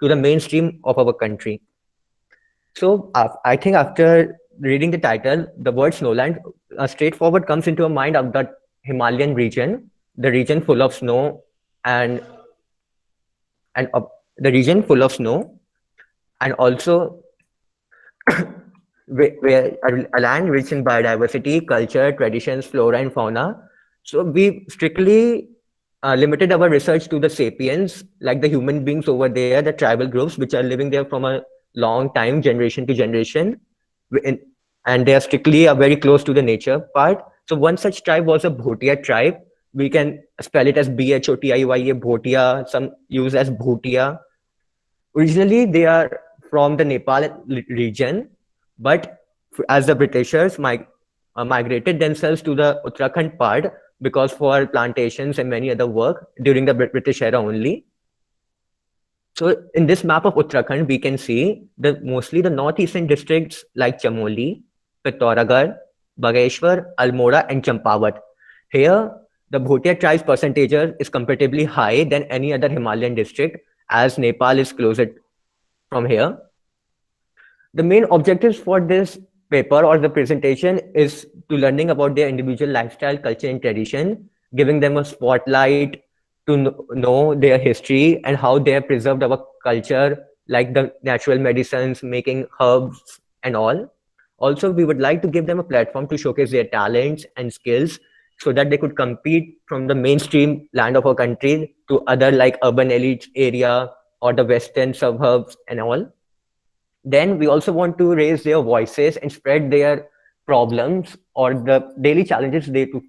to the mainstream of our country. So I think after reading the title, the word snowland straightforward comes into a mind of the Himalayan region, the region full of snow and and the region full of snow, and also where a land rich in biodiversity, culture, traditions, flora, and fauna. So we strictly limited our research to the sapiens, like the human beings over there, the tribal groups which are living there from a long time, generation to generation, in- and they are strictly very close to the nature part. So one such tribe was a Bhotia tribe. We can spell it as Bhotiya, Bhotia. Some use as Bhutia. Originally, they are from the Nepal region, but as the Britishers migrated themselves to the Uttarakhand part because for plantations and many other work during the British era only. So in this map of Uttarakhand, we can see that mostly the northeastern districts like Chamoli, Pithoragarh, Bageshwar, Almora, and Champawat. Here, the Bhotia tribe's percentage is comparatively high than any other Himalayan district, as Nepal is closer from here. The main objectives for this paper or the presentation is to learning about their individual lifestyle, culture, and tradition, giving them a spotlight to know their history and how they have preserved our culture, like the natural medicines, making herbs and all. Also, we would like to give them a platform to showcase their talents and skills so that they could compete from the mainstream land of our country to other like urban elite area or the western suburbs and all. Then we also want to raise their voices and spread their problems or the daily challenges they to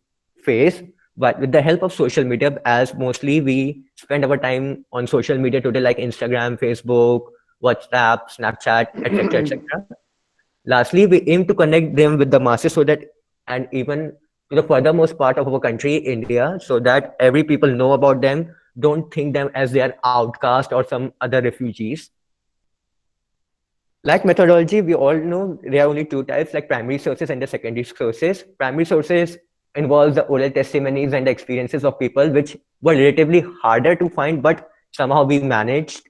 face, but with the help of social media, as mostly we spend our time on social media today like Instagram, Facebook, WhatsApp, Snapchat, etc., etc. Lastly, we aim to connect them with the masses so that, and even to the furthermost part of our country, India, so that every people know about them, don't think them as they are outcast or some other refugees. Like methodology, we all know there are only two types, like primary sources and the secondary sources. Primary sources involves the oral testimonies and the experiences of people, which were relatively harder to find, but somehow we managed.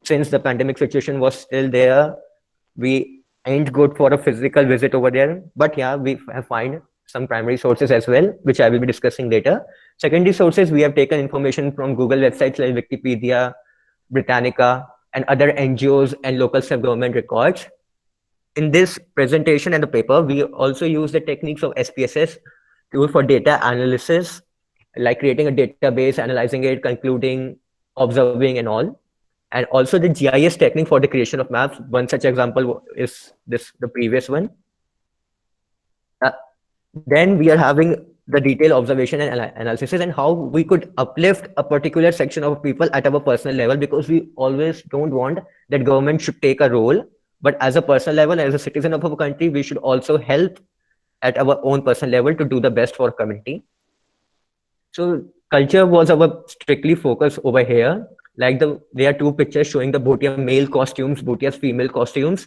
Since the pandemic situation was still there, we ain't good for a physical visit over there. But yeah, we have find some primary sources as well, which I will be discussing later. Secondary sources, we have taken information from Google websites like Wikipedia, Britannica, and other NGOs and local self-government records. In this presentation and the paper, we also use the techniques of SPSS tool for data analysis, like creating a database, analyzing it, concluding, observing, and all. And also the GIS technique for the creation of maps. One such example is the previous one. Then we are having the detailed observation and analysis and how we could uplift a particular section of people at our personal level, because we always don't want that government should take a role, but as a personal level, as a citizen of our country, we should also help at our own personal level to do the best for community. So culture was our strictly focus over here. Like there are two pictures showing the Bhotia male costumes, Bhotia's female costumes.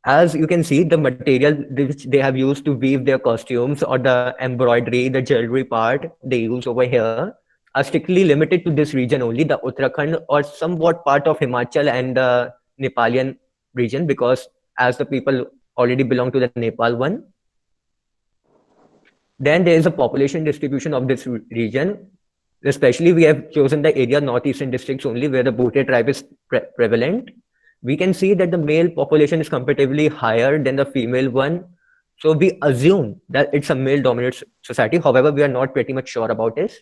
As you can see, the material which they have used to weave their costumes or the embroidery, the jewelry part they use over here are strictly limited to this region only, the Uttarakhand or somewhat part of Himachal and the Nepalian region, because as the people already belong to the Nepal one. Then there is a population distribution of this region. Especially we have chosen the area northeastern districts only where the Bhotia tribe is prevalent. We can see that the male population is comparatively higher than the female one. So we assume that it's a male-dominated society. However, we are not pretty much sure about this.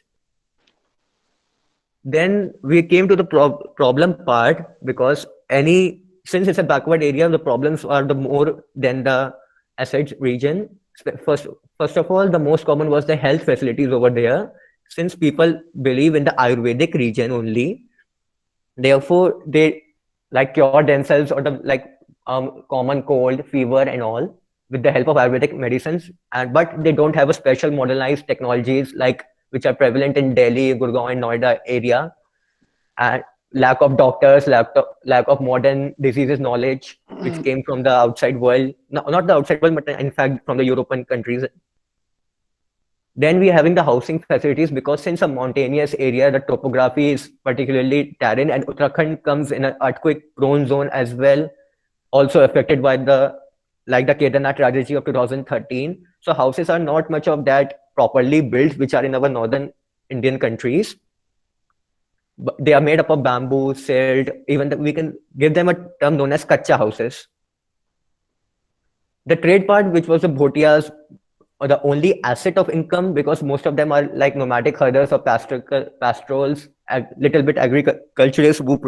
Then we came to the problem part, because since it's a backward area, the problems are the more than the asset region. First of all, the most common was the health facilities over there. Since people believe in the Ayurvedic region only, therefore they like cure themselves or the common cold, fever and all with the help of Ayurvedic medicines, but they don't have a special modernized technologies like which are prevalent in Delhi, Gurgaon and Noida area, and lack of doctors, lack of modern diseases knowledge, which came from the outside world, not the outside world, but in fact from the European countries. Then we are having the housing facilities, because since a mountainous area, the topography is particularly barren, and Uttarakhand comes in an earthquake prone zone as well, also affected by the like the Kedarnath tragedy of 2013. So houses are not much of that properly built, which are in our northern Indian countries. But they are made up of bamboo, silt, even we can give them a term known as kacha houses. The trade part, which was the bhotias, or the only asset of income, because most of them are like nomadic herders or pastorals, a little bit agriculturists who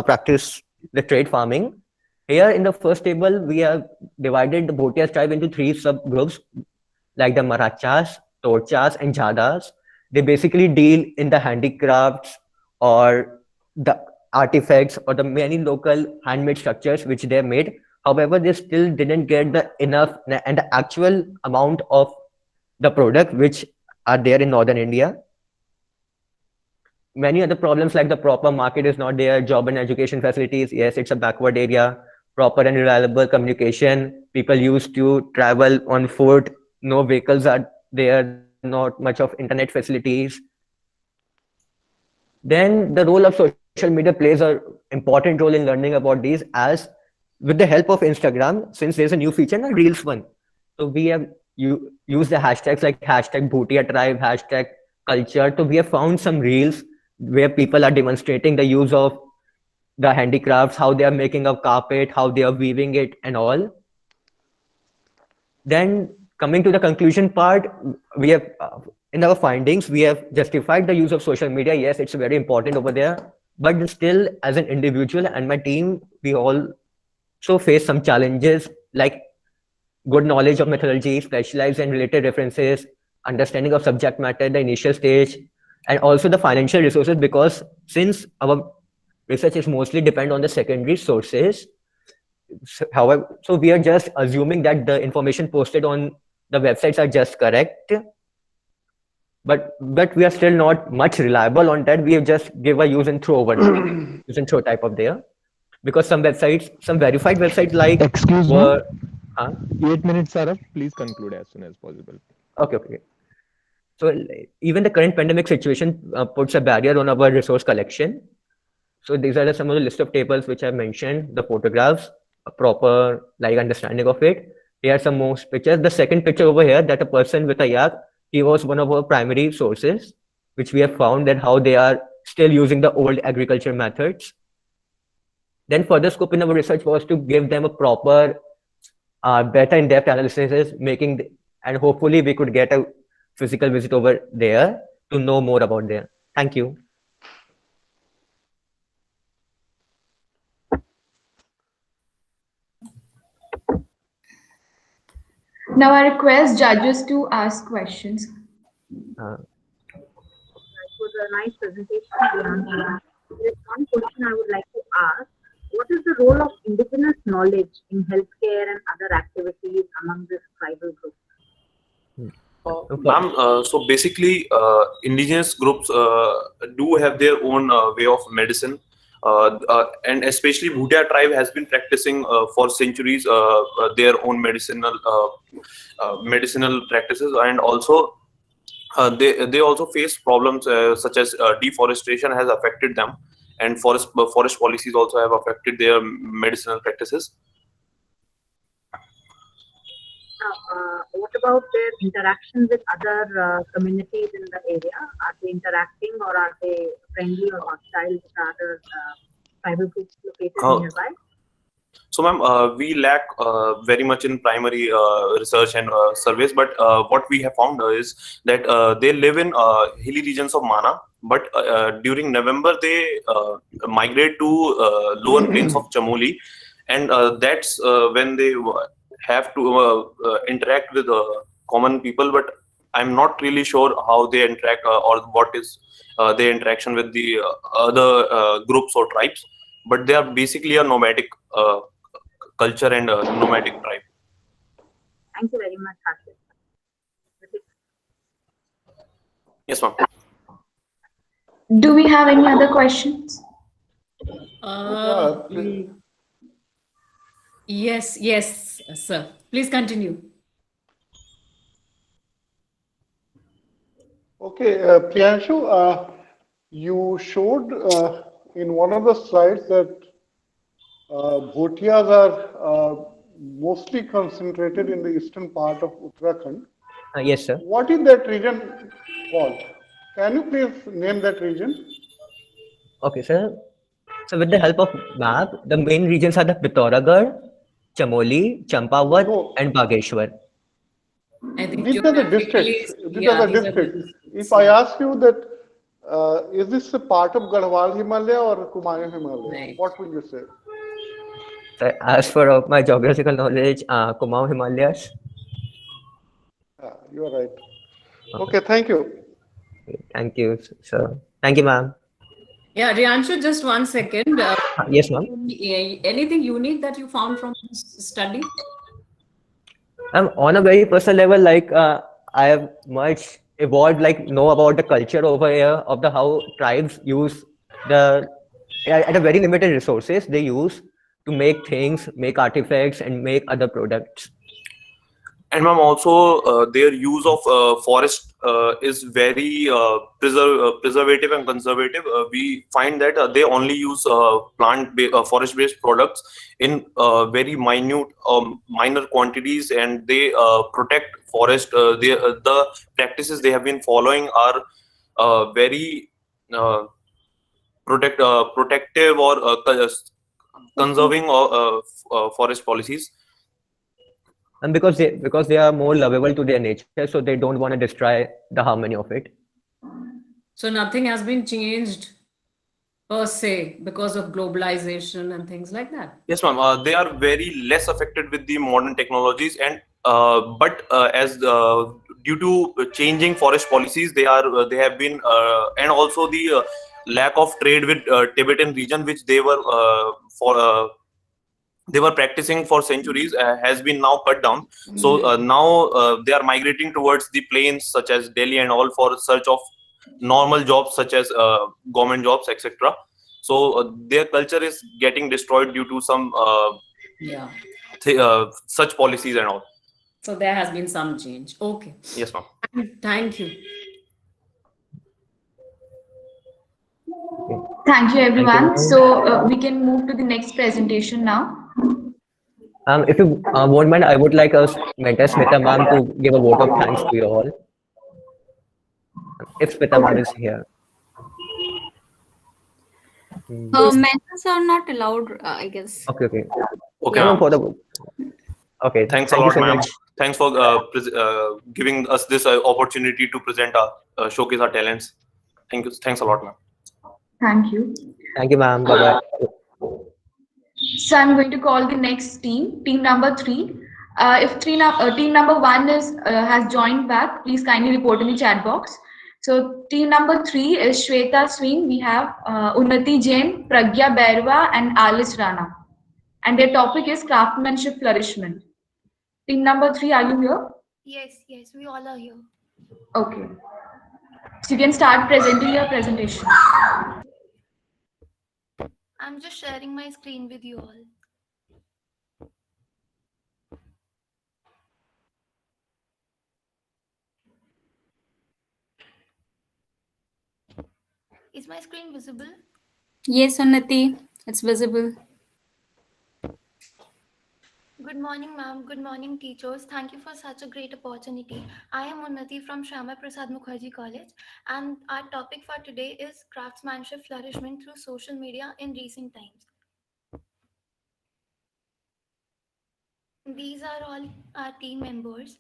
practice the trade farming. Here in the first table, we have divided the Bhotias tribe into three subgroups, like the Marachas, Torchas, and Jadas. They basically deal in the handicrafts or the artifacts or the many local handmade structures which they made. However, they still didn't get the enough and the actual amount of the product which are there in northern India. Many other problems like the proper market is not there, job and education facilities, yes, it's a backward area, proper and reliable communication, people used to travel on foot, no vehicles are there, not much of internet facilities. Then the role of social media plays a important role in learning about these, as with the help of Instagram, since there's a new feature, a Reels one. So we have used the hashtags like hashtag Bhutia tribe, hashtag culture. So we have found some Reels where people are demonstrating the use of the handicrafts, how they are making a carpet, how they are weaving it and all. Then coming to the conclusion part, we have in our findings, we have justified the use of social media. Yes, it's very important over there, but still as an individual and my team, we also face some challenges like good knowledge of methodology, specialized and related references, understanding of subject matter, the initial stage, and also the financial resources, because since our research is mostly depend on the secondary sources. However, so we are just assuming that the information posted on the websites are just correct, but we are still not much reliable on that. We have just give a use and throw over use and throw type of there, because some websites, some verified websites like Excuse me. were 8 minutes are up. Please conclude as soon as possible. okay. So even the current pandemic situation puts a barrier on our resource collection. So these are some of the list of tables which I mentioned, the photographs, a proper like understanding of it. Here are some most pictures. The second picture over here, that a person with a yak, he was one of our primary sources, which we have found that how they are still using the old agriculture methods. Then further scope in our research was to give them a proper, better in-depth analysis, and hopefully we could get a physical visit over there to know more about there. Thank you. Now I request judges to ask questions. It was a nice presentation, Priyanka. There is one question I would like to ask. What is the role of indigenous knowledge in healthcare and other activities among this tribal group? Ma'am, so basically, indigenous groups do have their own way of medicine, and especially Bhutia tribe has been practicing for centuries their own medicinal practices, and also they also face problems such as deforestation has affected them, and forest policies also have affected their medicinal practices. What about their interaction with other communities in the area? Are they interacting, or are they friendly or hostile with other tribal groups located nearby? So, ma'am, we lack very much in primary research and surveys, but what we have found is that they live in hilly regions of Mana, but during November they migrate to lower plains of Chamoli, and that's when they have to interact with common people. But I'm not really sure how they interact or what is their interaction with the other groups or tribes, but they are basically a nomadic culture and nomadic tribe. Thank you very much, Harshit. Yes, ma'am. Do we have any other questions? Yes, sir. Please continue. Okay, Priyanshu, you showed in one of the slides that Bhotias are mostly concentrated in the eastern part of Uttarakhand. Yes, sir. What is that region called? Can you please name that region? Okay, sir. So with the help of map, the main regions are the Pithoragarh, Chamoli, Champawat, No, and Bageshwar. I think these are the geographically, districts. These are yeah, the these are the districts. If districts, I yeah. ask you that, is this a part of Garhwal Himalaya or Kumaon Himalaya? Right. What will you say? So as for my geographical knowledge, Kumaon Himalayas. You are right. Okay, thank you. Thank you, sir. Thank you, ma'am. Yeah, Rianshu, just 1 second. Yes, ma'am. Anything unique that you found from this study? On a very personal level, like I have much evolved, like know about the culture over here of the how tribes use the at a very limited resources they use to make things, make artifacts, and make other products. And ma'am, also their use of forest is very preservative and conservative. We find that they only use forest-based products in very minor quantities, and they protect forest. The practices they have been following are very protective or conserving forest policies. And because they are more lovable to their nature, so they don't want to destroy the harmony of it. So nothing has been changed per se because of globalization and things like that. Yes, ma'am. They are very less affected with the modern technologies, and but as due to changing forest policies, they have been and also the lack of trade with Tibetan region, which they were practicing for centuries, has been now cut down. So now they are migrating towards the plains such as Delhi and all for search of normal jobs such as government jobs, etc. So their culture is getting destroyed due to some Yeah. such policies and all. So there has been some change. Okay. Yes, ma'am. Thank you. Thank you, everyone. ma'am. So we can move to the next presentation now. If you won't mind, I would like us mentor Smita ma'am to give a vote of thanks to you all. If Smita ma'am is here. Mentors are not allowed, I guess. Okay, okay. Okay, No, ma'am. for the okay. Thanks thank a you lot, so ma'am. much. Thanks for giving us this opportunity to present our showcase our talents. Thank you. Thanks a lot, ma'am. Thank you. Thank you, ma'am. Bye bye. So I'm going to call the next team, team number 3. If team number 1 has joined back, please kindly report in the chat box. So team number 3 is Shweta Swing. We have Unnati Jain, Pragya Bairwa, and Alice Rana. And their topic is craftsmanship flourishment. Team number 3, are you here? Yes, we all are here. Okay. So you can start presenting your presentation. I'm just sharing my screen with you all. Is my screen visible? Yes, Unnati, it's visible. Good morning, ma'am. Good morning, teachers. Thank you for such a great opportunity. I am Unnati from Shyama Prasad Mukherjee College, and our topic for today is craftsmanship flourishment through social media in recent times. These are all our team members.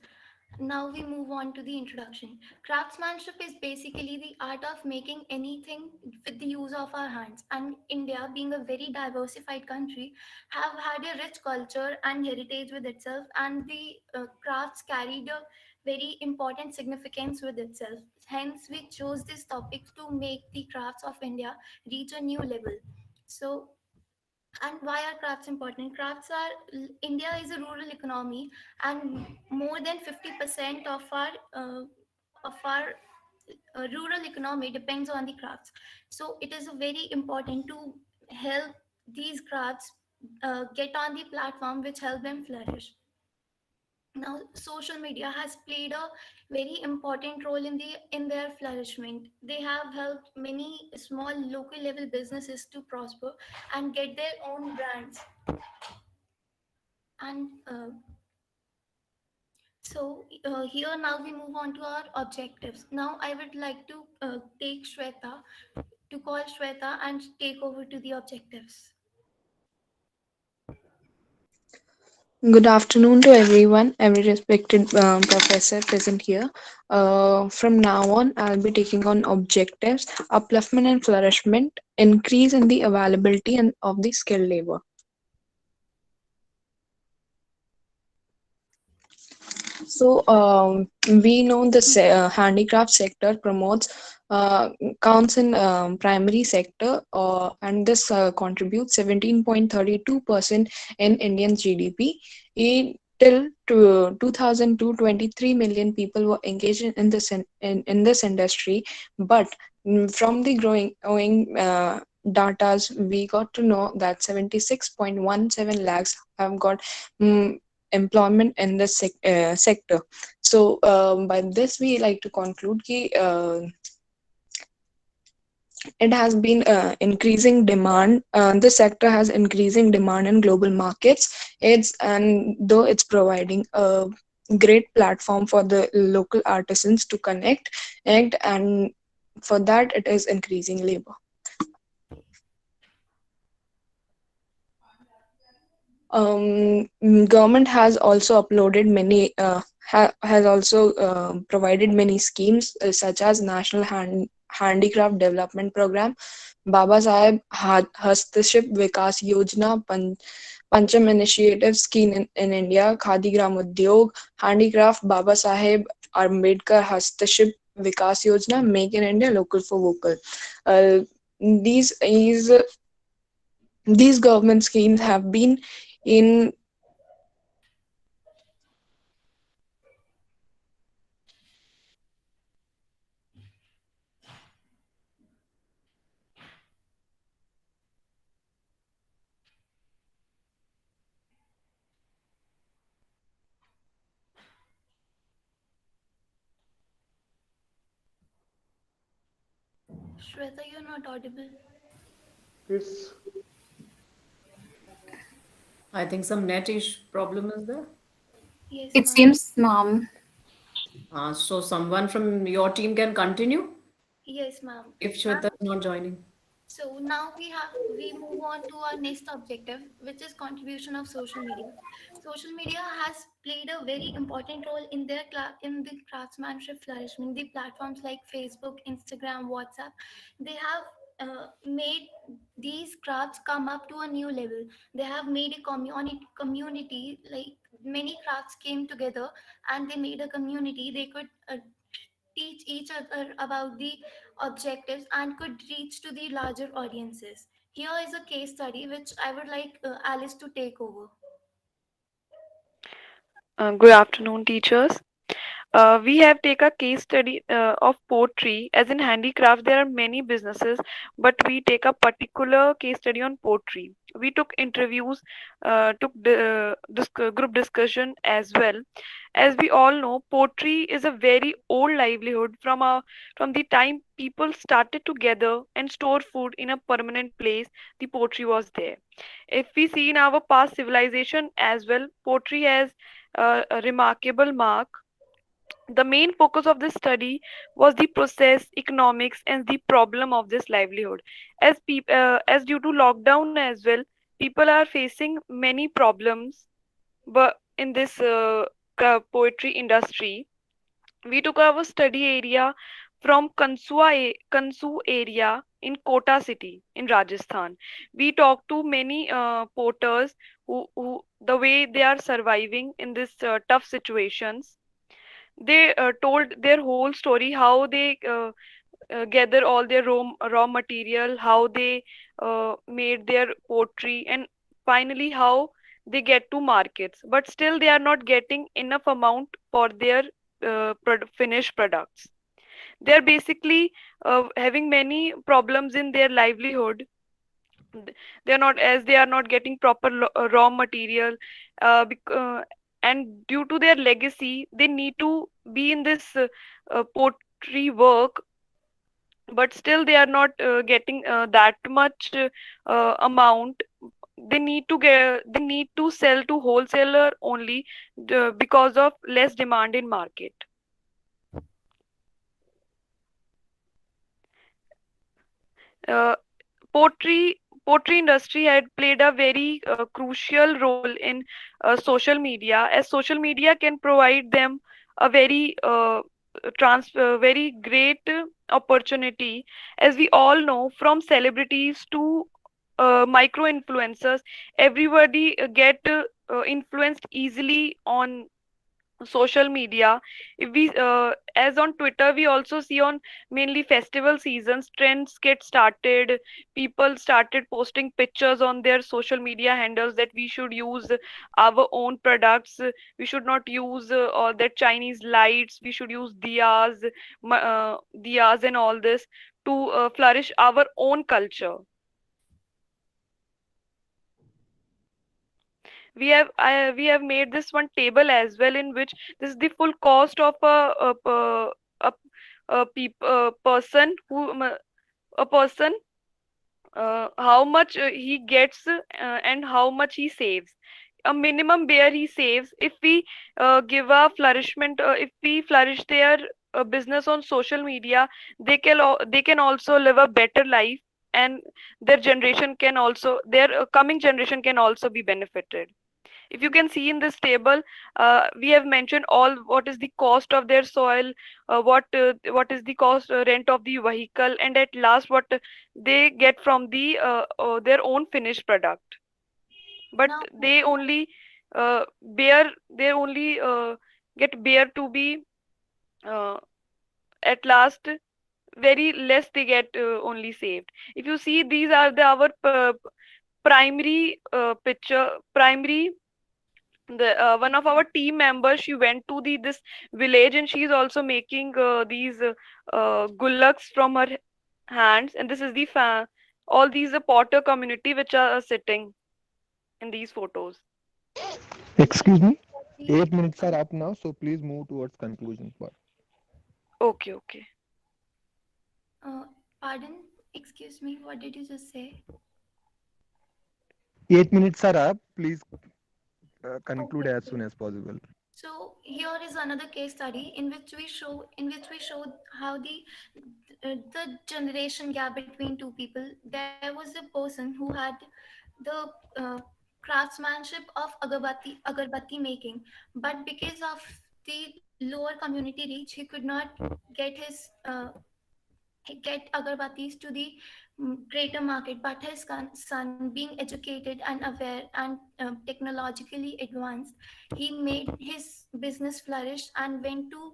Now we move on to the introduction. Craftsmanship is basically the art of making anything with the use of our hands. And India, being a very diversified country, have had a rich culture and heritage with itself, and the crafts carried a very important significance with itself. Hence, we chose this topic to make the crafts of India reach a new level. So, and why are crafts important? Crafts are, India is a rural economy, and more than 50% of our rural economy depends on the crafts. So it is very important to help these crafts get on the platform which help them flourish. Now, social media has played a very important role in their flourishment. They have helped many small local level businesses to prosper and get their own brands. And here now we move on to our objectives. Now I would like to take Shweta to call Shweta and take over to the objectives. Good afternoon to everyone, every respected professor present here. From now on, I'll be taking on objectives, upliftment and flourishment, increase in the availability and of the skilled labor. So we know the handicraft sector promotes counts in primary sector, and this contributes 17.32% in Indian GDP. Till to 2002, 23 million people were engaged in in this industry, but from the growing datas, we got to know that 76.17 lakhs have got employment in the sector. So by this we like to conclude that it has been increasing demand. The sector has increasing demand in global markets. Though it's providing a great platform for the local artisans to connect, and for that it is increasing labor. Government has also uploaded many has also provided many schemes such as National Handicraft Development Program, Baba Saheb Hastaship Vikas Yojana, Pancham Initiative Scheme in India, Khadi Gram Udyog, Handicraft, Baba Saheb Ambedkar Hastaship Vikas Yojana, Make in India, Local for Vocal. Uh, these government schemes have been in Shweta, you're not audible. It's I think some net-ish problem is there. Yes, It ma'am. seems, ma'am. So someone from your team can continue Yes, ma'am. if Shweta is not joining. So now we move on to our next objective, which is contribution of social media. Social media has played a very important role in in the craftsmanship flourishment. The platforms like Facebook, Instagram, WhatsApp, they have made these crafts come up to a new level. They have made a community, like many crafts came together and they made a community. They could teach each other about the objectives and could reach to the larger audiences. Here is a case study which I would like Alice to take over. Good afternoon, teachers. We have take a case study of pottery. As in handicraft, there are many businesses, but we take a particular case study on pottery. We took interviews, took group discussion as well. As we all know, pottery is a very old livelihood from the time people started to gather and store food in a permanent place. The pottery was there. If we see in our past civilization as well, pottery has a remarkable mark. The main focus of this study was the process, economics, and the problem of this livelihood. As due to lockdown as well, people are facing many problems. But in this poetry industry, we took our study area from Kansu area in Kota city in Rajasthan. We talked to many porters who the way they are surviving in this tough situations. They told their whole story, how they gather all their raw material, how they made their pottery, and finally how they get to markets, but still they are not getting enough amount for their finished products. They are basically having many problems in their livelihood. They are not, as they are not getting proper raw material, and due to their legacy, they need to be in this pottery work, but still they are not getting that much amount. They need to sell to wholesaler only because of less demand in market. uh, pottery industry had played a very crucial role in social media, as social media can provide them a very great opportunity. As we all know, from celebrities to micro influencers, everybody get influenced easily on social media. If we as on Twitter, we also see on mainly festival seasons trends get started. People started posting pictures on their social media handles that we should use our own products. We should not use all that Chinese lights. We should use diyas and all this to flourish our own culture. We have made this one table as well, in which this is the full cost of a person a person, how much he gets and how much he saves. A minimum bear he saves if we give a flourishment, if we flourish their business on social media, they can also live a better life, and their coming generation can also be benefited. If you can see in this table, we have mentioned all what is the cost of their soil, what is the cost rent of the vehicle, and at last what they get from their own finished product. But Now, they only bear they only get bear to be uh, at last very less they get only saved. If you see, these are our primary picture primary the one of our team members, she went to this village, and she is also making these gullaks from her hands, and this is all these potter community which are sitting in these photos. Excuse me. the 8 minutes are up now, so please move towards conclusion part. Okay. uh, pardon, excuse me, what did you just say? 8 minutes are up. Please conclude Okay. as soon as possible. So here is another case study in which we show how the generation gap between two people. There was a person who had the uh, craftsmanship of agarbatti making, but because of the lower community reach, he could not get his get agarbattis to the greater market. But his son, being educated and aware and technologically advanced, he made his business flourish and went to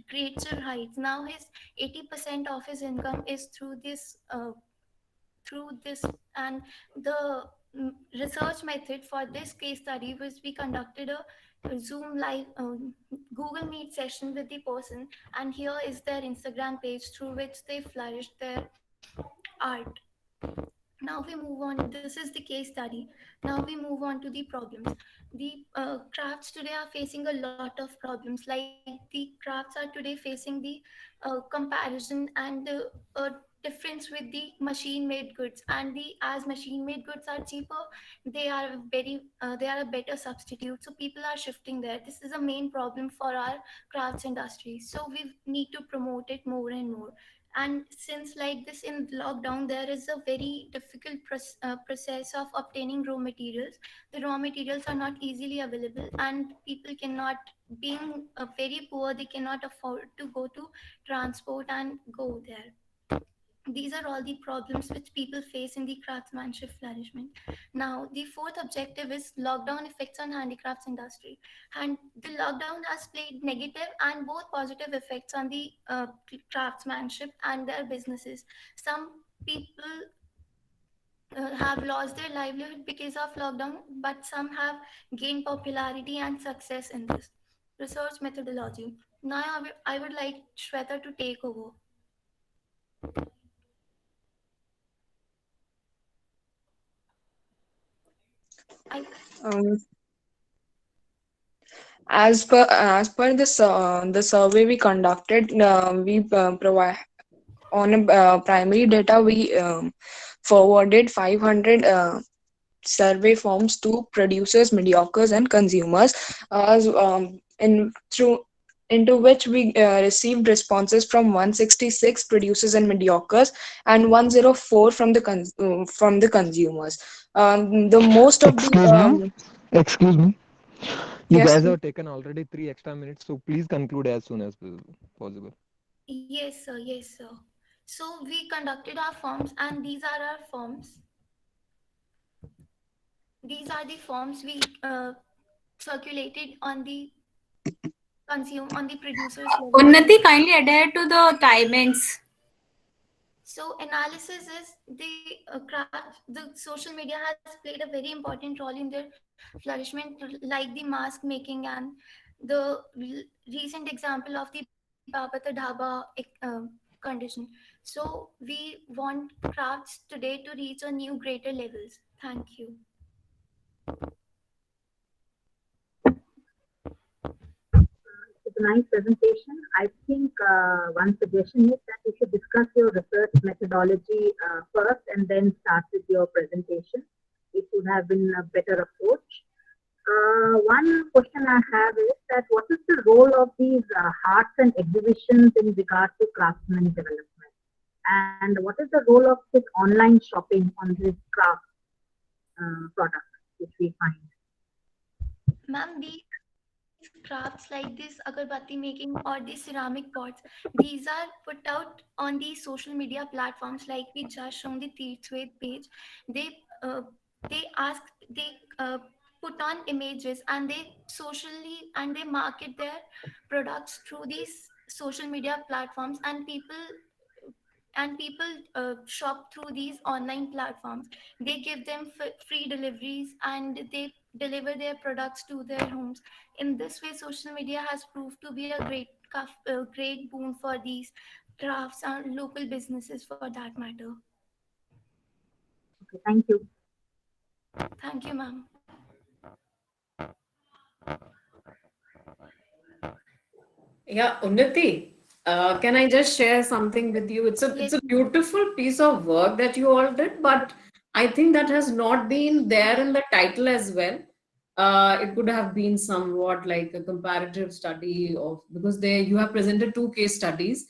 greater heights. Now his 80% of his income is through this. And the research method for this case study was, we conducted a Zoom live Google Meet session with the person, and here is their Instagram page through which they flourished their art. Now we move on. This is the case study. Now we move on to the problems. The crafts today are facing a lot of problems. Like, the crafts are today facing the comparison and the difference with the machine made goods. And the as machine made goods are cheaper, they are a better substitute, so people are shifting there. This is a main problem for our crafts industry, so we need to promote it more and more. And since, like this, in lockdown there is a very difficult process of obtaining raw materials. The raw materials are not easily available, and people cannot, being very poor, they cannot afford to go to transport and go there. These are all the problems which people face in the craftsmanship flourishment. Now, the fourth objective is lockdown effects on handicrafts industry. And the lockdown has played negative and both positive effects on the craftsmanship and their businesses. Some people have lost their livelihood because of lockdown, but some have gained popularity and success in this research methodology. Now, I would like Shweta to take over. I, Um, As per the survey we conducted, we provide on primary data, we forwarded 500 survey forms to producers, mediocres, and consumers, into which we received responses from 166 producers and mediocres and 104 from from the consumers. The most of the Excuse me. Excuse me. You yes. guys have taken already 3 extra minutes, so please conclude as soon as possible. Yes, sir. Yes, sir. So we conducted our forms, and these are our forms. These are the forms we circulated on the producers level. Unnati, kindly adhere to the timings. So analysis is the social media has played a very important role in their flourishment, like the mask making and the recent example of the Babata Dhaba condition. So we want crafts today to reach a new greater levels. Thank you. It's a nice presentation. I think one suggestion is that you should discuss your research methodology first and then start with your presentation. It would have been a better approach. One question I have is that what is the role of these arts and exhibitions in regard to craftsman development? And what is the role of this online shopping on this craft product which we find? Ma'am, these crafts like this agarbatti making or the ceramic pots, these are put out on the social media platforms like we just shown the Teerthwed page. They put on images and they market their products through these social media platforms, and people shop through these online platforms. They give them free deliveries and they deliver their products to their homes. In this way, social media has proved to be a great boon for these crafts and local businesses for that matter. Okay, thank you. Thank you, ma'am. Yeah, Unnati, can I just share something with you? It's a beautiful piece of work that you all did, but I think that has not been there in the title as well. It could have been somewhat like a comparative study of, because you have presented 2 case studies.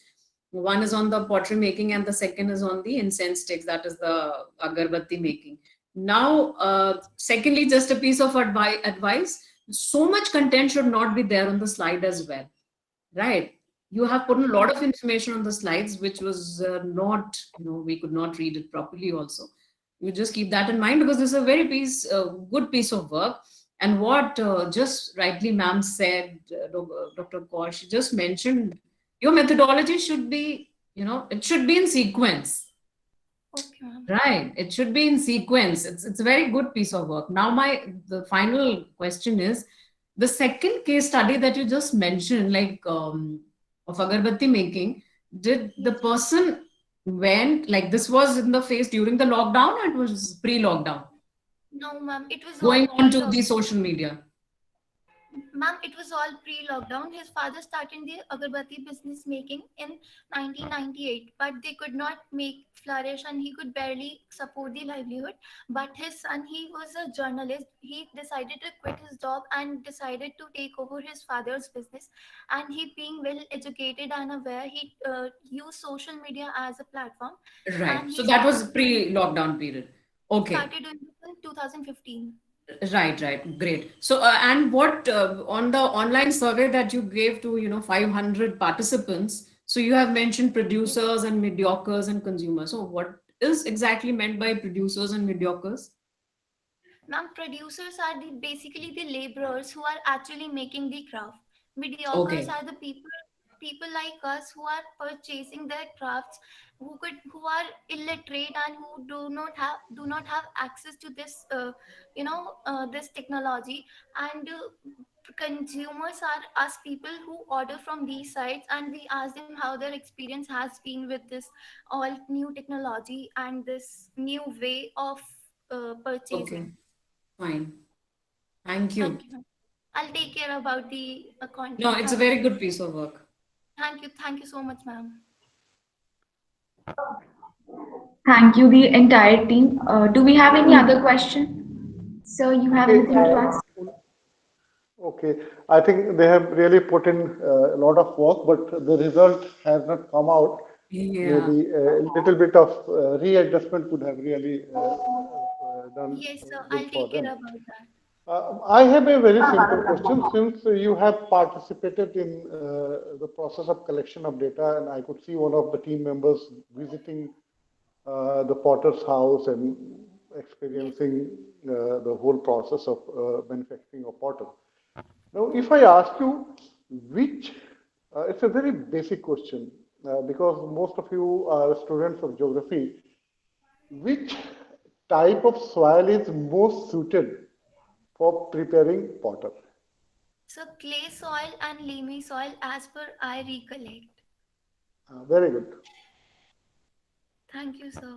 One is on the pottery making and the second is on the incense sticks, that is the agarbatti making. Now, secondly, just a piece of advice, so much content should not be there on the slide as well, right? You have put a lot of information on the slides, which was not, we could not read it properly also. You just keep that in mind, because this is a very good piece of work. And what just rightly ma'am said, Dr. Kaur, she just mentioned, your methodology should be, it should be in sequence. Okay, ma'am. Right. It should be in sequence. It's a very good piece of work. Now, the final question is, the second case study that you just mentioned, like of agarbatti making, did the person went, like this was in the phase during the lockdown, or it was pre-lockdown? No, ma'am, it was Going all on to the social media. Ma'am, it was all pre-lockdown. His father started the agarbatti business making in 1998, but they could not make flourish and he could barely support the livelihood. But his son, he was a journalist. He decided to quit his job and decided to take over his father's business. And he, being well educated and aware, he used social media as a platform. Right. So that was pre-lockdown period. Okay. Started in 2015. Right. Great. So, and what on the online survey that you gave to, 500 participants, so you have mentioned producers and mediocres and consumers. So what is exactly meant by producers and mediocres? Ma'am, producers are basically the laborers who are actually making the craft. Mediocres are the people like us who are purchasing their crafts, who are illiterate and who do not have access to this this technology. And consumers are us people who order from these sites, and we ask them how their experience has been with this all new technology and this new way of purchasing. Okay, fine. Thank you. I'll take care about the content. No, it's a very good piece of work. Thank you so much, ma'am. Thank you, the entire team. Do we have any other question? Sir, you have anything to ask? Okay, I think they have really put in a lot of work, but the result has not come out. Yeah. Maybe a little bit of readjustment could have really done Yes, sir. good I'll for take care them. about that. I have a very simple question. Since you have participated in the process of collection of data, and I could see one of the team members visiting the potter's house and experiencing the whole process of manufacturing of potter. Now, if I ask you which, it's a very basic question because most of you are students of geography. Which type of soil is most suited for preparing potter? So clay soil and limy soil as per I recollect. Very good. Thank you, sir.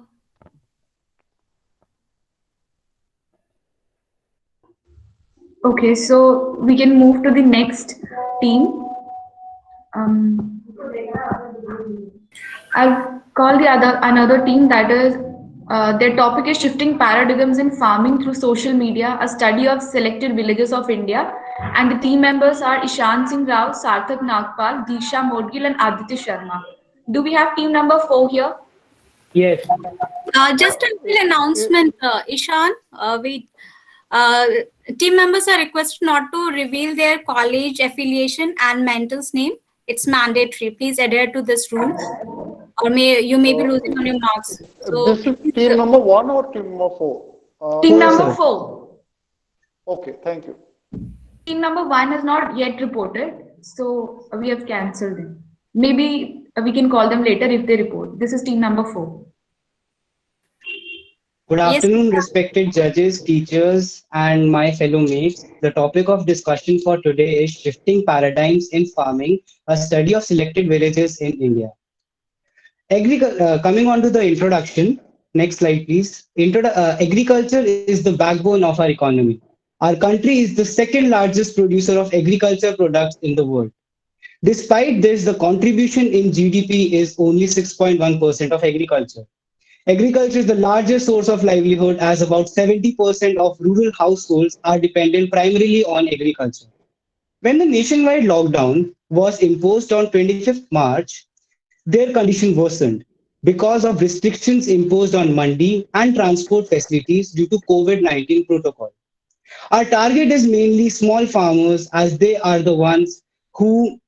Okay, so we can move to the next team. I'll call the another team that is their topic is shifting paradigms in farming through social media, a study of selected villages of India. And the team members are Ishan Singh Rao, Sarthak Nagpal, Disha Modgil, and Aditya Sharma. Do we have team number 4 here? Yes. Just a little announcement, Ishan. Team members are requested not to reveal their college affiliation and mentor's name. It's mandatory. Please adhere to this rule, or you may be losing on your marks. So this is team number 1 or team number 4? Team number 4. Okay, thank you. Team number 1 is not yet reported, so we have cancelled them. Maybe we can call them later if they report. This is team number 4. Good afternoon, respected judges, teachers, and my fellow mates. The topic of discussion for today is shifting paradigms in farming, a study of selected villages in India. Coming on to the introduction, next slide, please. Agriculture is the backbone of our economy. Our country is the second largest producer of agriculture products in the world. Despite this, the contribution in GDP is only 6.1% of agriculture. Agriculture is the largest source of livelihood, as about 70% of rural households are dependent primarily on agriculture. When the nationwide lockdown was imposed on 25th March, their condition worsened because of restrictions imposed on mandi and transport facilities due to COVID-19 protocol. Our target is mainly small farmers, as they are the ones who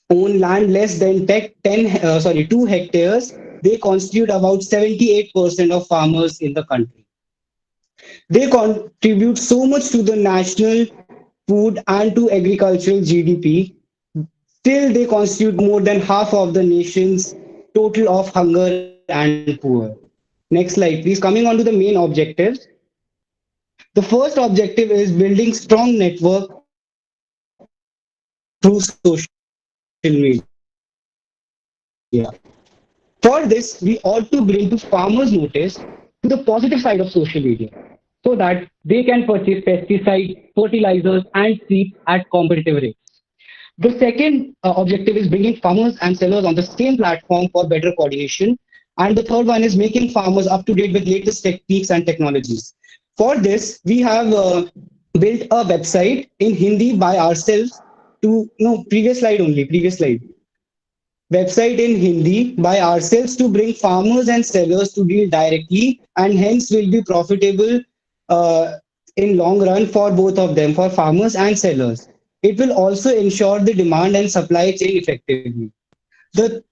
own land less than 2 hectares. They constitute about 78% of farmers in the country. They contribute so much to the national food and to agricultural GDP. Still, they constitute more than half of the nation's total of hunger and poor. Next slide, please. Coming on to the main objectives. The first objective is building strong network through social media. For this, we ought to bring to farmers' notice to the positive side of social media so that they can purchase pesticides, fertilizers, and seeds at competitive rates. The second objective is bringing farmers and sellers on the same platform for better coordination. And the third one is making farmers up to date with latest techniques and technologies. For this, we have built a website in Hindi by ourselves previous slide. Website in Hindi by ourselves to bring farmers and sellers to deal directly, and hence will be profitable in long run for both of them, for farmers and sellers. It will also ensure the demand and supply chain effectively. The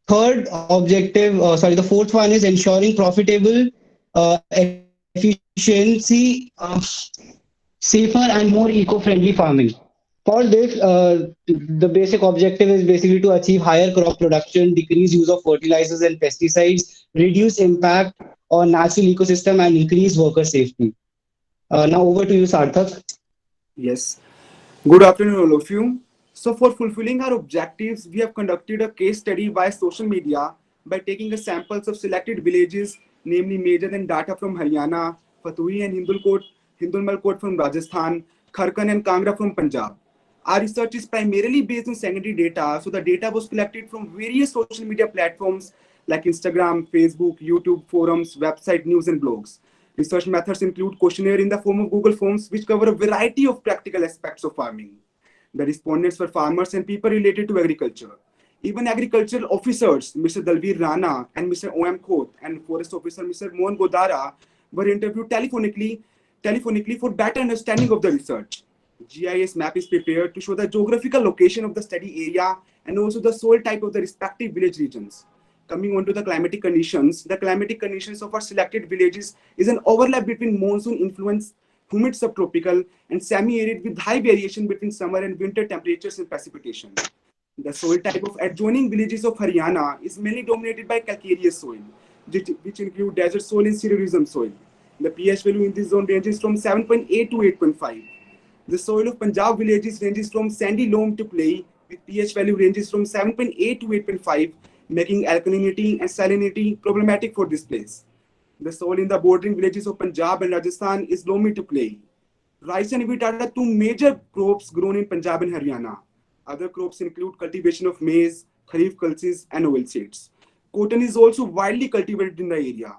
the fourth one is ensuring profitable, efficiency, safer and more eco-friendly farming. For this, the basic objective is basically to achieve higher crop production, decrease use of fertilizers and pesticides, reduce impact on natural ecosystem, and increase worker safety. Now over to you, Sarthak. Yes. Good afternoon, all of you. So for fulfilling our objectives, we have conducted a case study via social media by taking the samples of selected villages, namely Major and data from Haryana, Fatui and Hindulmalkot from Rajasthan, Kharkan and Kangra from Punjab. Our research is primarily based on secondary data. So the data was collected from various social media platforms like Instagram, Facebook, YouTube, forums, website, news, and blogs. Research methods include questionnaire in the form of Google Forms, which cover a variety of practical aspects of farming. The respondents were farmers and people related to agriculture. Even agricultural officers, Mr. Dalveer Rana and Mr. O.M. Khoth, and forest officer Mr. Mohan Godara were interviewed telephonically for better understanding of the research. GIS map is prepared to show the geographical location of the study area and also the soil type of the respective village regions. Coming on to the climatic conditions of our selected villages is an overlap between monsoon influenced humid subtropical and semi-arid with high variation between summer and winter temperatures and precipitation. The soil type of adjoining villages of Haryana is mainly dominated by calcareous soil, which include desert soil and cerurism soil. The pH value in this zone ranges from 7.8 to 8.5. The soil of Punjab villages ranges from sandy loam to clay, with pH value ranges from 7.8 to 8.5, making alkalinity and salinity problematic for this place. The soil in the bordering villages of Punjab and Rajasthan is loamy to clay. Rice and wheat are the two major crops grown in Punjab and Haryana. Other crops include cultivation of maize, kharif pulses, and oilseeds. Cotton is also widely cultivated in the area.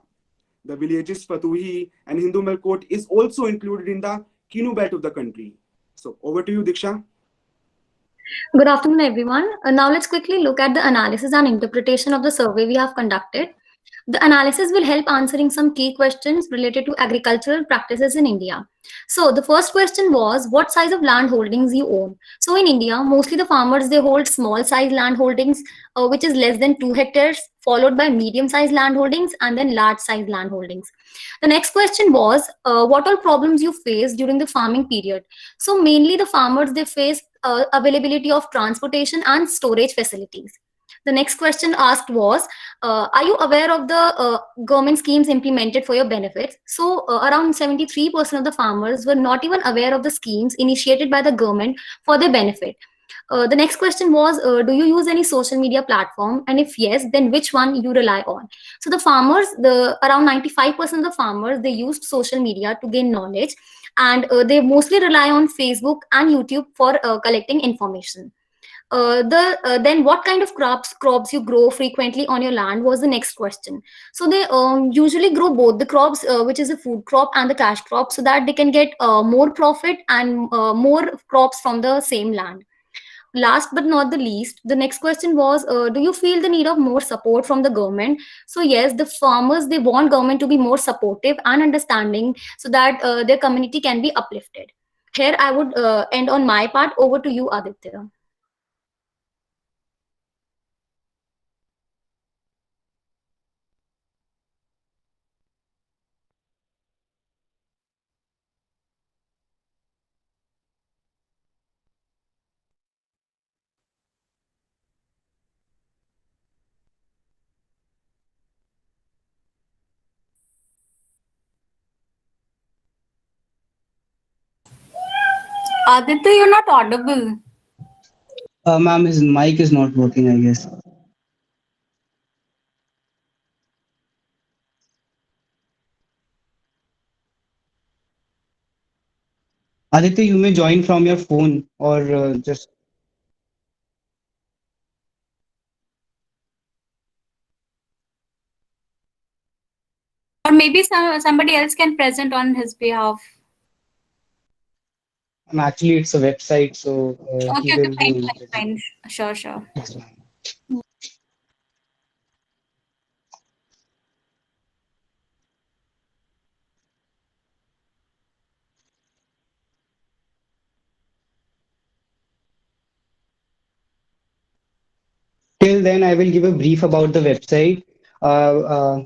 The villages Fatuhi and Hindu Malkot is also included in the Kinu belt of the country. So over to you, Diksha. Good afternoon, everyone. Now let's quickly look at the analysis and interpretation of the survey we have conducted. The analysis will help answering some key questions related to agricultural practices in India. So the first question was, what size of land holdings you own? So in India, mostly the farmers, they hold small size land holdings, which is less than 2 hectares, followed by medium size land holdings and then large size land holdings. The next question was, what all problems you face during the farming period? So mainly the farmers, they face availability of transportation and storage facilities. The next question asked was, are you aware of the government schemes implemented for your benefits? So around 73% of the farmers were not even aware of the schemes initiated by the government for their benefit. The next question was, do you use any social media platform? And if yes, then which one you rely on? So the farmers, around 95% of the farmers, they used social media to gain knowledge, and they mostly rely on Facebook and YouTube for collecting information. Then what kind of crops you grow frequently on your land was the next question. So they usually grow both the crops, which is a food crop and the cash crop, so that they can get more profit and more crops from the same land. Last but not the least, the next question was, do you feel the need of more support from the government? So yes, the farmers, they want government to be more supportive and understanding so that their community can be uplifted. Here I would end on my part. Over to you, Aditya. Aditya, you're not audible. Ma'am, his mic is not working, I guess. Aditya, you may join from your phone or just. Or maybe somebody else can present on his behalf. Actually, it's a website, so he Okay, will be. fine. Sure. Yes, ma'am. Till then, I will give a brief about the website.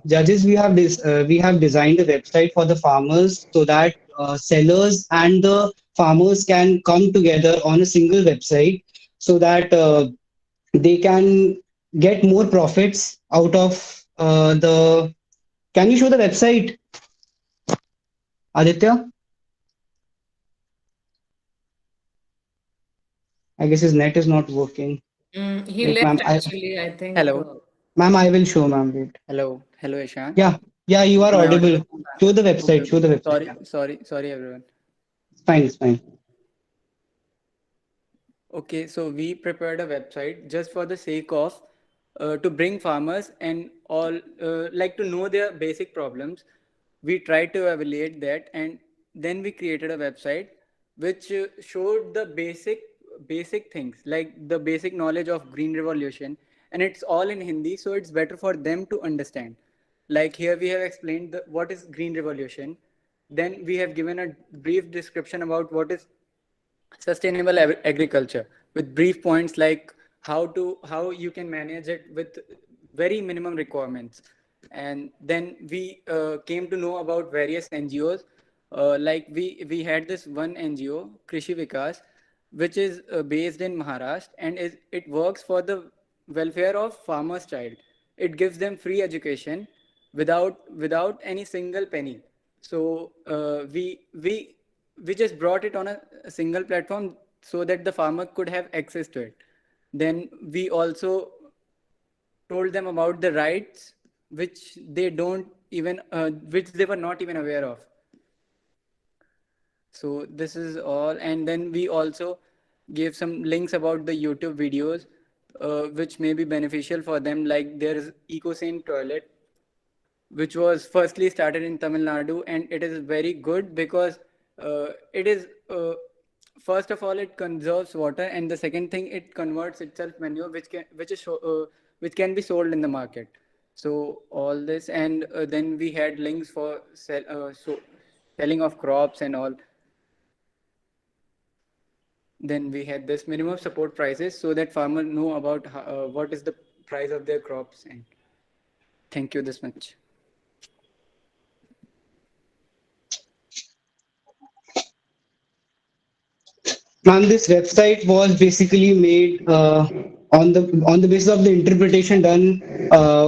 Judges, we have designed a website for the farmers so that sellers and the farmers can come together on a single website so that they can get more profits out of the. Can you show the website, Aditya? I guess his net is not working. He Wait, left ma'am, actually, I think. Hello. Ma'am, I will show, ma'am. Wait. Hello, Ishan. Yeah, you are Am I audible. audible? Show the website. Okay. Show the website. Sorry, everyone. It's fine. Okay, so we prepared a website just for the sake of to bring farmers and all like to know their basic problems. We tried to evaluate that, and then we created a website which showed the basic things like the basic knowledge of green revolution, and it's all in Hindi, so it's better for them to understand. Like here we have explained what is green revolution. Then we have given a brief description about what is sustainable agriculture with brief points like how you can manage it with very minimum requirements. And then we came to know about various NGOs. Like we had this one NGO, Krishi Vikas, which is based in Maharashtra, and it works for the welfare of farmers child. It gives them free education without any single penny. So we just brought it on a single platform so that the farmer could have access to it. Then we also told them about the rights which they don't even which they were not even aware of. So this is all, and then we also gave some links about the YouTube videos which may be beneficial for them. Like there is EcoSane toilet, which was firstly started in Tamil Nadu, and it is very good because it is first of all it conserves water, and the second thing, it converts itself manure, which can be sold in the market. So all this, and then we had links for selling of crops and all. Then we had this minimum support prices so that farmers know about what is the price of their crops. And thank you this much. Ma'am, this website was basically made on the basis of the interpretation done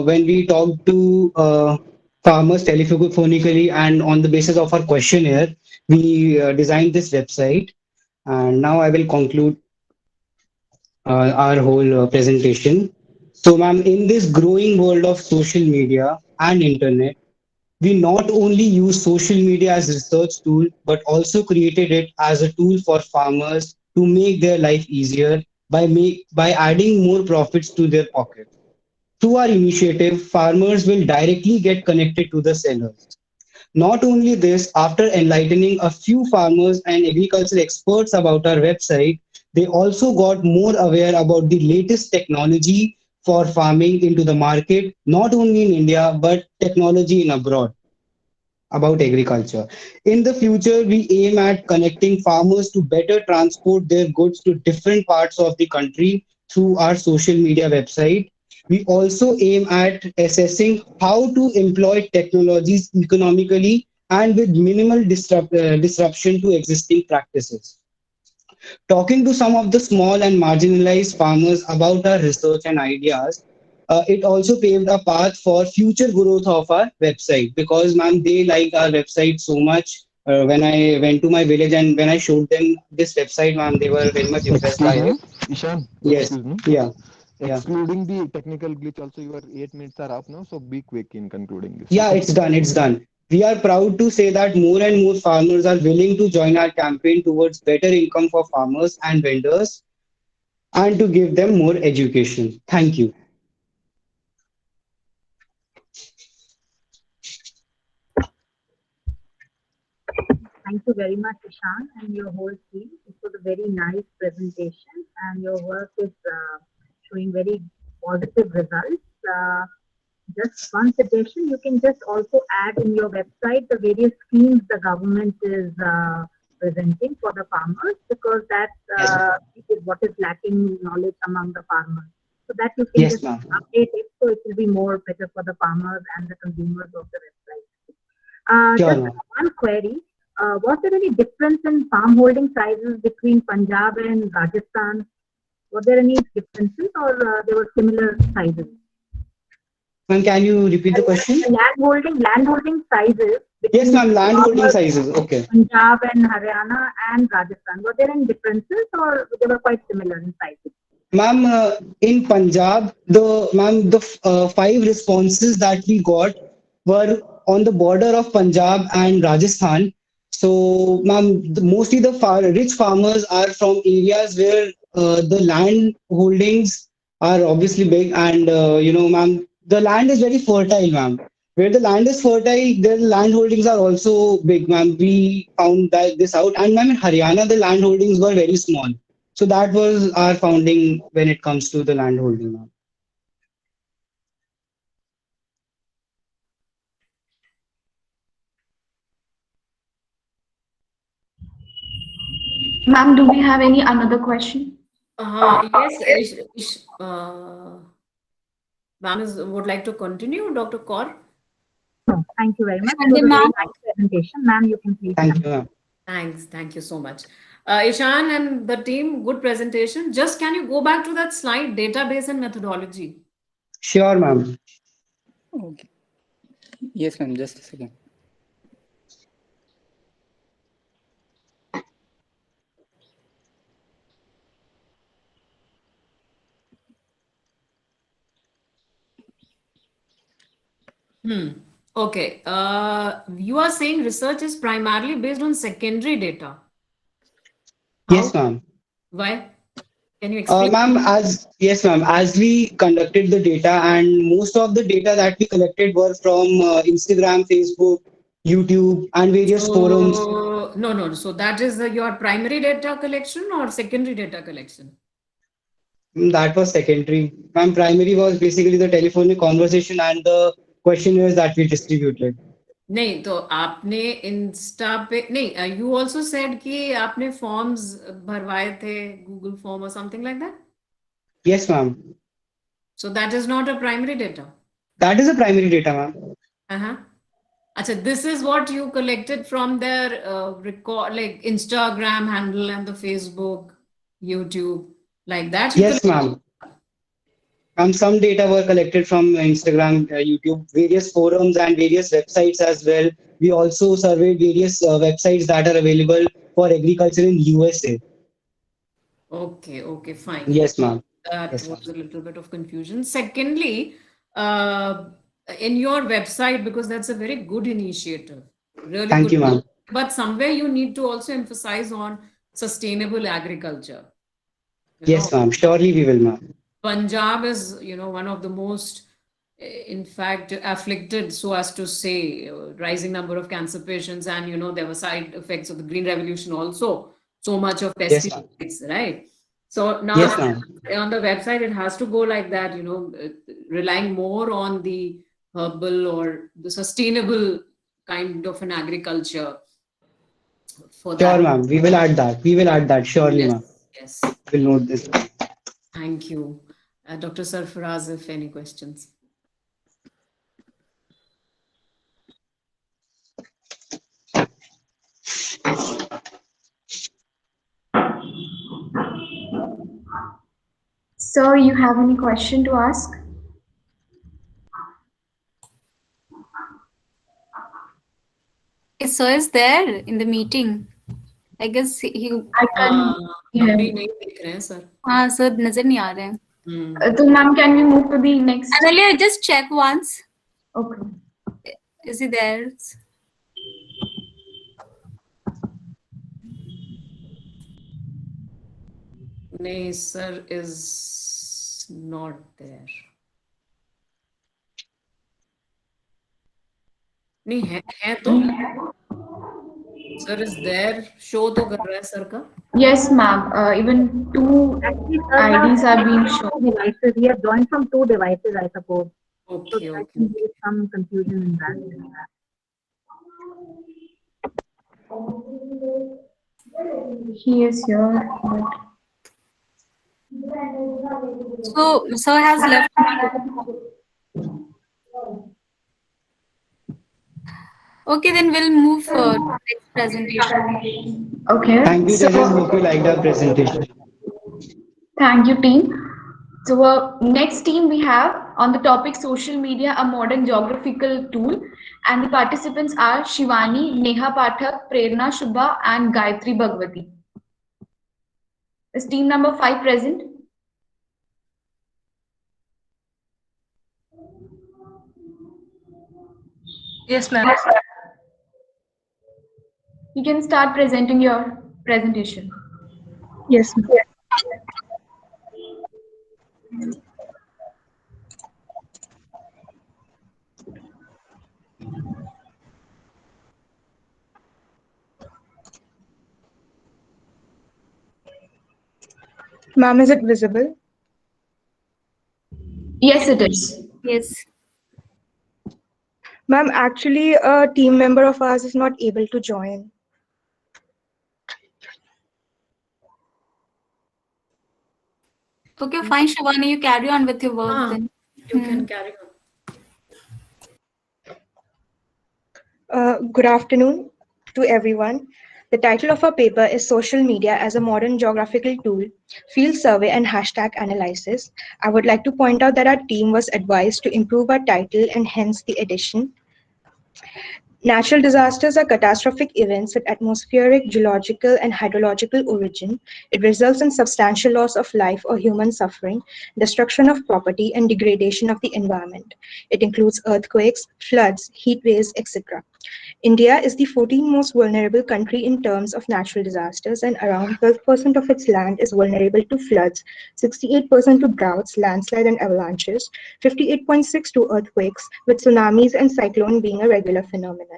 when we talked to farmers telephonically, and on the basis of our questionnaire, we designed this website. And now I will conclude our whole presentation. So, ma'am, in this growing world of social media and internet, we not only use social media as a research tool, but also created it as a tool for farmers to make their life easier by adding more profits to their pocket. Through our initiative, farmers will directly get connected to the sellers. Not only this, after enlightening a few farmers and agricultural experts about our website, they also got more aware about the latest technology for farming into the market, not only in India, but technology in abroad about agriculture. In the future, we aim at connecting farmers to better transport their goods to different parts of the country through our social media website. We also aim at assessing how to employ technologies economically and with minimal disruption to existing practices. Talking to some of the small and marginalized farmers about our research and ideas, it also paved a path for future growth of our website, because, ma'am, they liked our website so much. When I went to my village and when I showed them this website, ma'am, they were very much impressed by Excuse me, it. Ishan. Yes. Excuse me. Yeah. Yeah. Excluding the technical glitch, also your 8 minutes are up now, so be quick in concluding this. Yeah, Okay. it's done. It's done. We are proud to say that more and more farmers are willing to join our campaign towards better income for farmers and vendors and to give them more education. Thank you. Thank you very much, Ishan, and your whole team. It was a very nice presentation, and your work is showing very positive results. Just one suggestion, you can just also add in your website the various schemes the government is presenting for the farmers, because that is what is lacking knowledge among the farmers. So that you can just update it, so it will be more better for the farmers and the consumers of the website. Just one query. Was there any difference in farm holding sizes between Punjab and Rajasthan? Were there any differences, or they were similar sizes? Ma'am, can you repeat the question? Land holding sizes. Yes, ma'am, land holding sizes. Okay. Punjab and Haryana and Rajasthan. Were there any differences, or they were quite similar in sizes? Ma'am, in Punjab, the 5 responses that we got were on the border of Punjab and Rajasthan. So, ma'am, mostly the rich farmers are from areas where the land holdings are obviously big, and ma'am, the land is very fertile, ma'am. Where the land is fertile, the land holdings are also big, ma'am. We found that this out, and ma'am, in Haryana, the land holdings were very small. So that was our founding when it comes to the land holding, ma'am. Ma'am, do we have any another question? Yes, ma'am would like to continue, Dr. Kaur. No, thank you very much. Thank you, It was a very ma'am. nice presentation. Ma'am, you can please. Thank you, ma'am. Thank you so much. Ishan and the team, good presentation. Just can you go back to that slide, database and methodology? Sure, ma'am. Okay. Yes, ma'am. Just a second. Okay. You are saying research is primarily based on secondary data. Yes, ma'am. Why? Can you explain? Ma'am, yes, ma'am. As we conducted the data, and most of the data that we collected were from Instagram, Facebook, YouTube, and various forums. No. So that is your primary data collection or secondary data collection? That was secondary. Ma'am, primary was basically the telephonic conversation and the questionnaires that we distributed. नहीं तो आपने Insta पे नहीं you also said कि आपने forms भरवाए थे Google form or something like that? Yes, ma'am. So that is not a primary data. That is a primary data, ma'am. Uh-huh. Achha, this is what you collected from their record, like Instagram handle and the Facebook, YouTube, like that? Yes, ma'am. Some data were collected from Instagram, YouTube, various forums and various websites as well. We also surveyed various websites that are available for agriculture in USA. Okay, fine. Yes, ma'am. That Yes, was a little bit of confusion. Secondly, in your website, because that's a very good initiative. Really Thank good. you, ma'am. But somewhere you need to also emphasize on sustainable agriculture. Yes, ma'am. Surely we will, ma'am. Punjab is, one of the most, in fact, afflicted, so as to say, rising number of cancer patients, and there were side effects of the Green Revolution also. So much of Yes, ma'am. pesticides, right? So now Yes, ma'am. on the website, it has to go like that, relying more on the herbal or the sustainable kind of an agriculture for that. Sure, ma'am. We will add that. We will add that. Surely, ma'am. Yes. We'll note this. Thank you. Dr. Sarfaraz, if any questions. Sir, you have any question to ask? Sir is there in the meeting. I guess he. I can. अभी नहीं देख रहे हैं sir. हाँ sir नजर नहीं आ रहे हैं. So ma'am, can we move to the next? Analia, just check once. Okay. Is he there? No, sir is not there. नहीं है तो sir is there. Show तो कर रहा है sir का. Yes, ma'am. Even two IDs are being shown. Devices. We have joined from two devices, I suppose. Okay, so I think there is some confusion in that. He is here. So sir has left. Okay, then we'll move to next presentation. Okay. Thank you, Tejas. Hope you liked our presentation. Thank you, team. So next team we have on the topic social media, a modern geographical tool. And the participants are Shivani, Neha Pathak, Prerna Shubha and Gayatri Bhagwati. Is team number 5 present? Yes, ma'am. You can start presenting your presentation. Yes, ma'am. Ma'am, is it visible? Yes, it is. Yes. Ma'am, actually, a team member of ours is not able to join. Okay, fine, Shivani, you carry on with your work then. You can carry on. Good afternoon to everyone. The title of our paper is Social Media as a Modern Geographical Tool, Field Survey and Hashtag Analysis. I would like to point out that our team was advised to improve our title and hence the edition. Natural disasters are catastrophic events with atmospheric, geological, and hydrological origin. It results in substantial loss of life or human suffering, destruction of property, and degradation of the environment. It includes earthquakes, floods, heat waves, etc. India is the 14th most vulnerable country in terms of natural disasters, and around 12% of its land is vulnerable to floods, 68% to droughts, landslide, and avalanches, 58.6% to earthquakes, with tsunamis and cyclone being a regular phenomenon.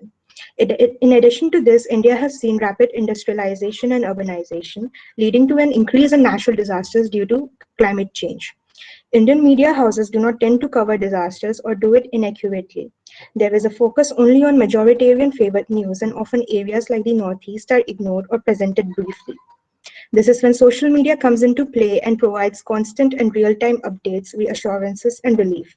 In addition to this, India has seen rapid industrialization and urbanization, leading to an increase in natural disasters due to climate change. Indian media houses do not tend to cover disasters or do it inaccurately. There is a focus only on majoritarian favored news, and often areas like the Northeast are ignored or presented briefly. This is when social media comes into play and provides constant and real-time updates, reassurances, and relief.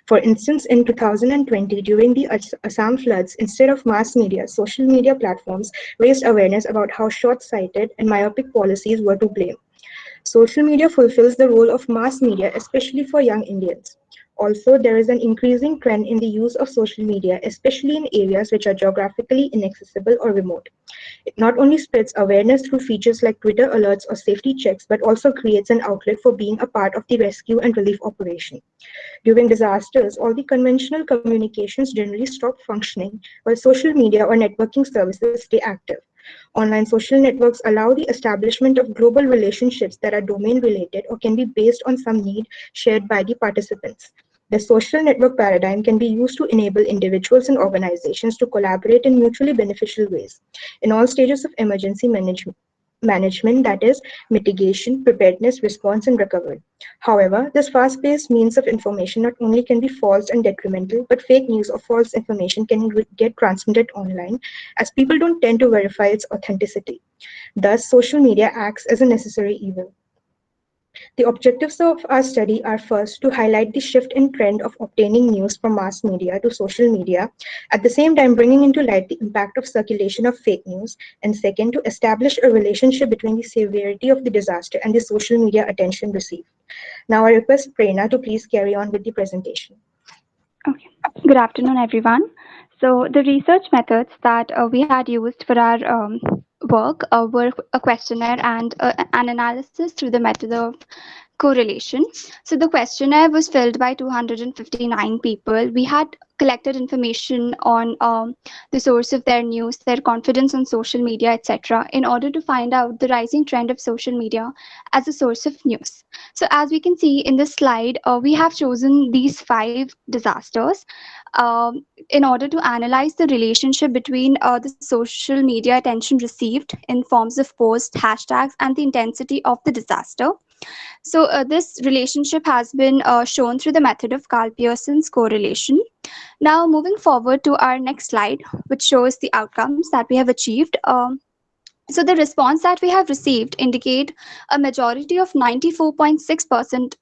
For instance, in 2020, during the Assam floods, instead of mass media, social media platforms raised awareness about how short-sighted and myopic policies were to blame. Social media fulfills the role of mass media, especially for young Indians. Also, there is an increasing trend in the use of social media, especially in areas which are geographically inaccessible or remote. It not only spreads awareness through features like Twitter alerts or safety checks, but also creates an outlet for being a part of the rescue and relief operation. During disasters, all the conventional communications generally stop functioning, while social media or networking services stay active. Online social networks allow the establishment of global relationships that are domain related or can be based on some need shared by the participants. The social network paradigm can be used to enable individuals and organizations to collaborate in mutually beneficial ways in all stages of emergency management, that is, mitigation, preparedness, response, and recovery. However, this fast-paced means of information not only can be false and detrimental, but fake news or false information can get transmitted online, as people don't tend to verify its authenticity. Thus, social media acts as a necessary evil. The objectives of our study are first to highlight the shift in trend of obtaining news from mass media to social media, at the same time bringing into light the impact of circulation of fake news, and second, to establish a relationship between the severity of the disaster and the social media attention received. Now I request Prerna to please carry on with the presentation. Okay. Good afternoon, everyone. So the research methods that we had used for our work were a questionnaire and an analysis through the method of correlation. So the questionnaire was filled by 259 people. We had collected information on the source of their news, their confidence on social media, etc., in order to find out the rising trend of social media as a source of news. So as we can see in this slide, we have chosen these 5 disasters in order to analyze the relationship between the social media attention received in forms of posts, hashtags, and the intensity of the disaster. So this relationship has been shown through the method of Carl Pearson's correlation. Now moving forward to our next slide, which shows the outcomes that we have achieved. So the response that we have received indicate a majority of 94.6%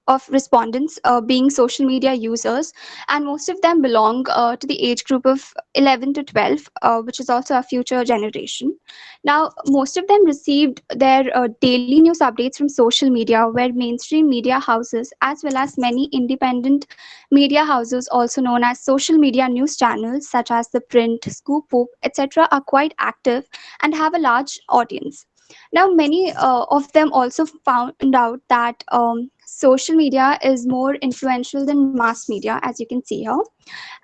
of respondents being social media users, and most of them belong to the age group of 11 to 12, which is also a future generation. Now, most of them received their daily news updates from social media, where mainstream media houses, as well as many independent media houses, also known as social media news channels, such as The Print, Scoop Whoop, etc., are quite active and have a large audience. Now, many of them also found out that social media is more influential than mass media, as you can see here.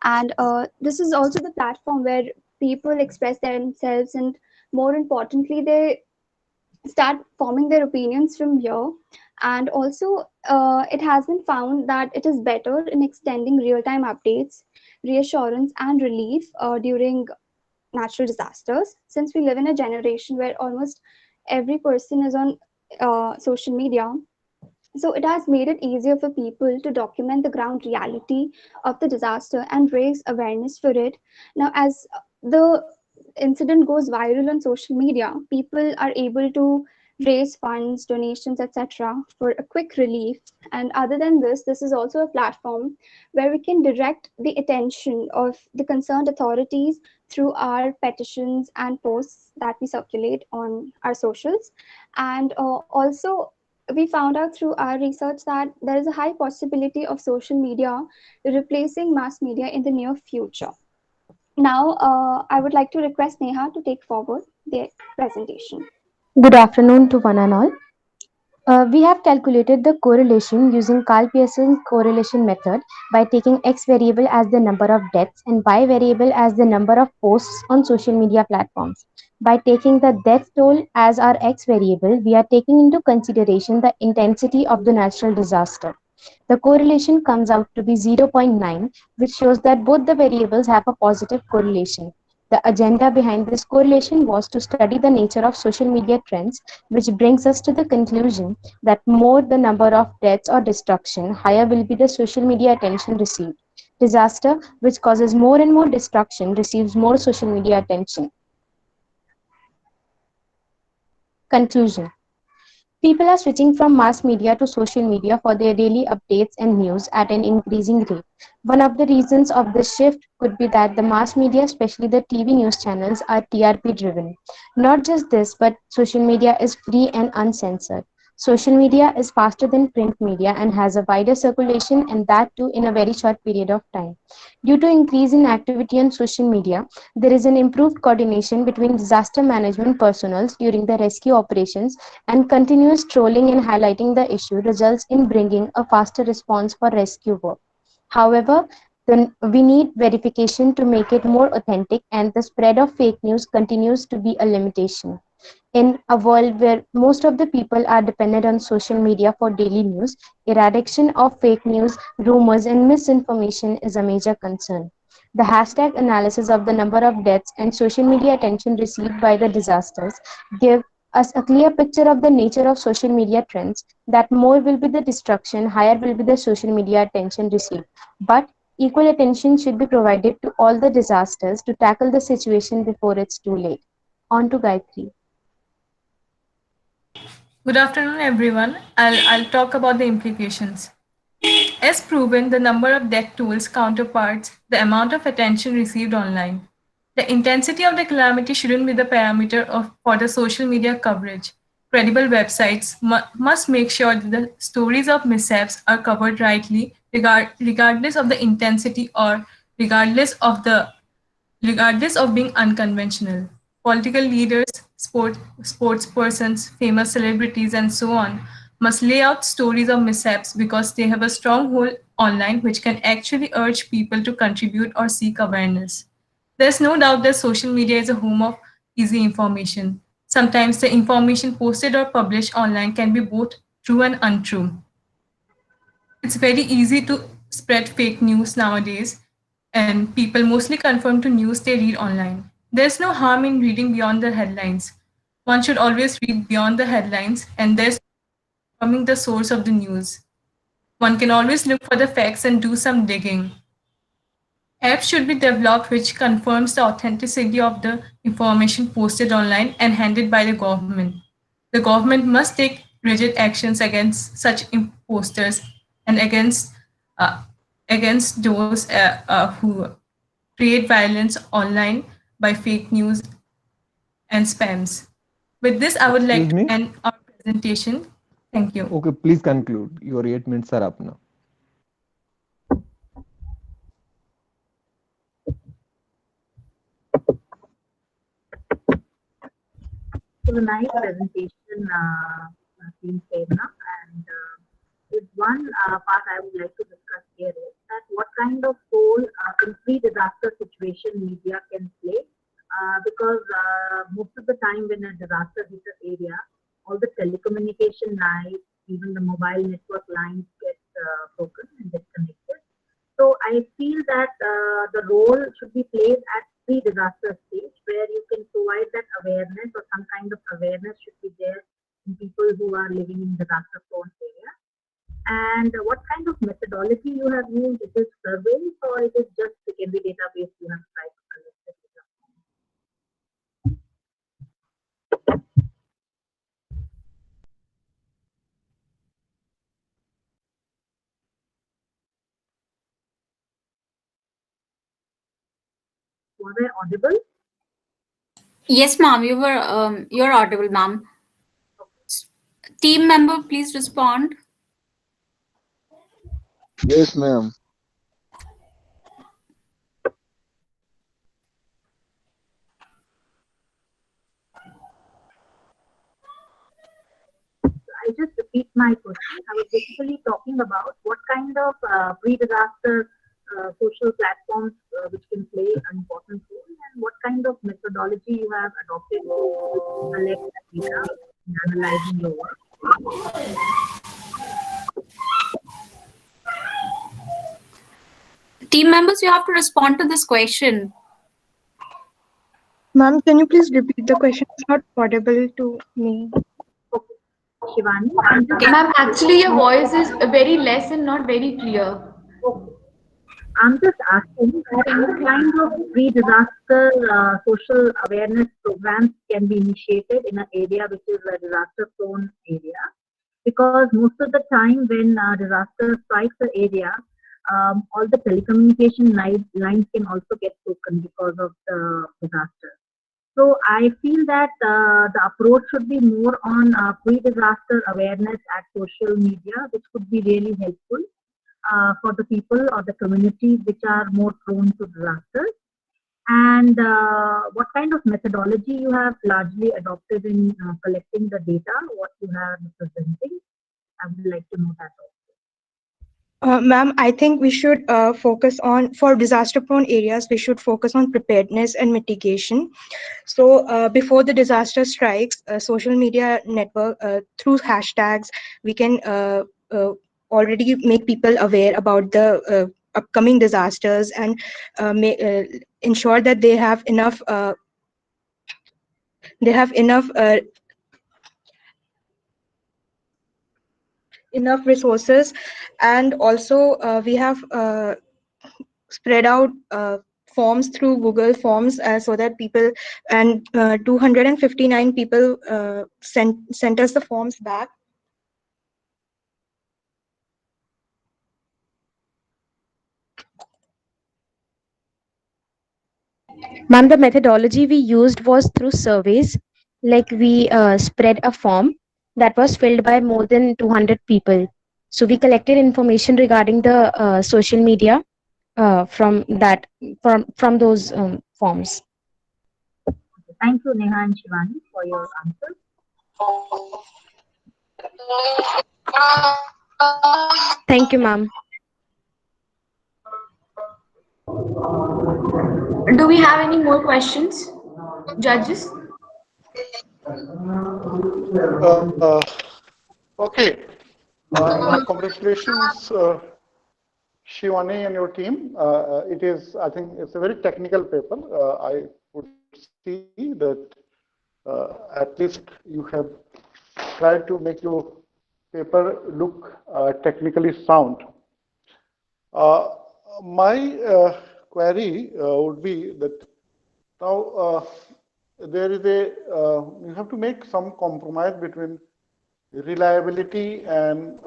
And this is also the platform where people express themselves, and more importantly, they start forming their opinions from here. And also, it has been found that it is better in extending real-time updates, reassurance, and relief during natural disasters, since we live in a generation where almost every person is on social media. So it has made it easier for people to document the ground reality of the disaster and raise awareness for it. Now, as the incident goes viral on social media, people are able to raise funds, donations, etc., for a quick relief. And other than this is also a platform where we can direct the attention of the concerned authorities through our petitions and posts that we circulate on our socials. And also, we found out through our research that there is a high possibility of social media replacing mass media in the near future. Now, I would like to request Neha to take forward the presentation. Good afternoon to one and all. We have calculated the correlation using Carl Pearson's correlation method by taking X variable as the number of deaths and Y variable as the number of posts on social media platforms. By taking the death toll as our X variable, we are taking into consideration the intensity of the natural disaster. The correlation comes out to be 0.9, which shows that both the variables have a positive correlation. The agenda behind this correlation was to study the nature of social media trends, which brings us to the conclusion that more the number of deaths or destruction, higher will be the social media attention received. Disaster, which causes more and more destruction, receives more social media attention. Conclusion. People are switching from mass media to social media for their daily updates and news at an increasing rate. One of the reasons of this shift could be that the mass media, especially the TV news channels, are TRP driven. Not just this, but social media is free and uncensored. Social media is faster than print media and has a wider circulation, and that too in a very short period of time. Due to increase in activity on social media, there is an improved coordination between disaster management personnel during the rescue operations, and continuous trolling and highlighting the issue results in bringing a faster response for rescue work. However, then we need verification to make it more authentic, and the spread of fake news continues to be a limitation. In a world where most of the people are dependent on social media for daily news, eradication of fake news, rumors, and misinformation is a major concern. The hashtag analysis of the number of deaths and social media attention received by the disasters give us a clear picture of the nature of social media trends, that more will be the destruction, higher will be the social media attention received. But equal attention should be provided to all the disasters to tackle the situation before it's too late. On to Gayatri. Good afternoon, everyone. I'll talk about the implications. As proven, the number of death tolls counterparts the amount of attention received online. The intensity of the calamity shouldn't be the parameter for the social media coverage. Credible websites must make sure that the stories of mishaps are covered rightly, regardless of the intensity or regardless of being unconventional. Political leaders, sports persons, famous celebrities, and so on must lay out stories of mishaps because they have a strong hold online which can actually urge people to contribute or seek awareness. There's no doubt that social media is a home of easy information. Sometimes the information posted or published online can be both true and untrue. It's very easy to spread fake news nowadays, and people mostly conform to news they read online. There's no harm in reading beyond the headlines. One should always read beyond the headlines, and there's confirming the source of the news. One can always look for the facts and do some digging. Apps should be developed which confirms the authenticity of the information posted online and handed by the government. The government must take rigid actions against such imposters and against those who create violence online by fake news and spams. With this, I would like Excuse to me? end our presentation. Thank you. Okay, please conclude. Your 8 minutes are up now. It was a nice presentation, Team Prerna, and with one part I would like to discuss here is that what kind of role in pre-disaster situation media can play, because most of the time when a disaster hits an area, all the telecommunication lines, even the mobile network lines get broken and disconnected. So I feel that the role should be played at pre-disaster stage, where you can provide that awareness, or some kind of awareness should be there in people who are living in disaster-prone area? And what kind of methodology you have used? Is it surveys or is it just secondary database you have tried to collect the data? Was I audible? Yes, ma'am. You're audible, ma'am. Team member, please respond. Yes, ma'am. I just repeat my question. I was basically talking about what kind of pre-disaster social platforms which can play an important role, and what kind of methodology you have adopted to collect the data and analyzing your work. Team members, you have to respond to this question. Ma'am, can you please repeat the question? It's not audible to me. Shivani, Ma'am, actually your voice is very less and not very clear. I'm just asking what kind of pre-disaster social awareness programs can be initiated in an area which is a disaster-prone area, because most of the time when disaster strikes the area, all the telecommunication lines can also get broken because of the disaster. So I feel that the approach should be more on pre-disaster awareness at social media, which could be really helpful for the people or the communities which are more prone to disasters. And what kind of methodology you have largely adopted in collecting the data, what you have presenting? I would like to know that also. Ma'am, I think we should focus on, for disaster-prone areas, we should focus on preparedness and mitigation. So before the disaster strikes, social media network, through hashtags, we can already make people aware about the upcoming disasters and ensure that they have enough enough resources. And also we have spread out forms through Google Forms so that people, and 259 people sent us the forms back. Ma'am, the methodology we used was through surveys. Like we spread a form that was filled by more than 200 people. So we collected information regarding the social media from those forms. Thank you, Neha and Shivani, for your answers. Thank you, ma'am. Do we have any more questions, judges? Okay. Congratulations, Shivani and your team. It is, I think, it's a very technical paper. I would see that at least you have tried to make your paper look technically sound. My query would be that now there is you have to make some compromise between reliability and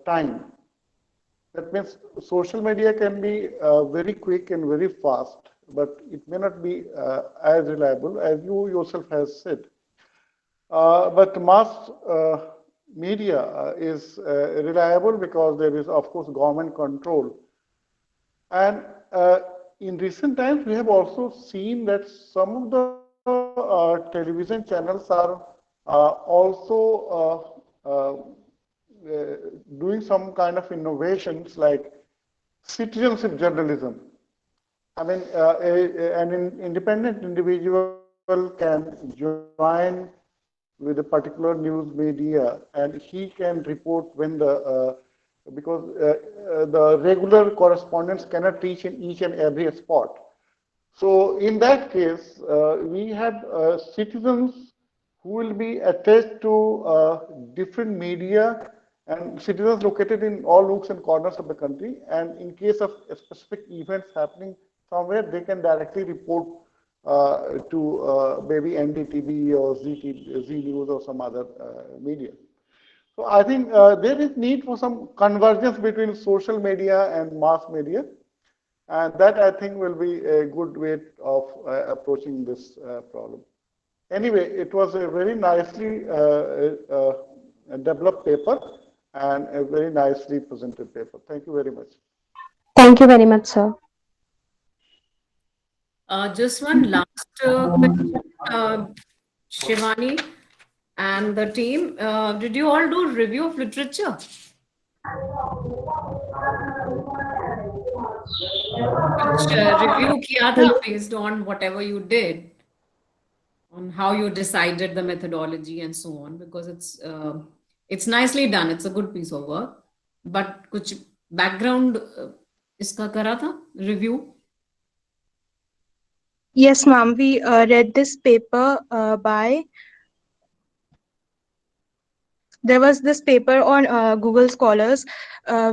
time. That means social media can be very quick and very fast, but it may not be as reliable as you yourself has said. But mass media is reliable because there is, of course, government control. And in recent times, we have also seen that some of the television channels are also doing some kind of innovations like citizenship journalism. I mean, an independent individual can join with a particular news media, and he can report when the because the regular correspondents cannot reach in each and every spot. So in that case, we had citizens who will be attached to different media and citizens located in all nooks and corners of the country. And in case of specific events happening somewhere, they can directly report to maybe NDTV or Z News or some other media. So I think there is need for some convergence between social media and mass media. And that I think will be a good way of approaching this problem. Anyway, it was a very nicely developed paper and a very nicely presented paper. Thank you very much. Thank you very much, sir. Just one last question, Shivani and the team. Did you all do review of literature? Which review kiya tha based on whatever you did, on how you decided the methodology and so on, because it's nicely done. It's a good piece of work. But kuch background iska kara tha review? Yes, ma'am. We read this paper by. There was this paper on Google Scholars,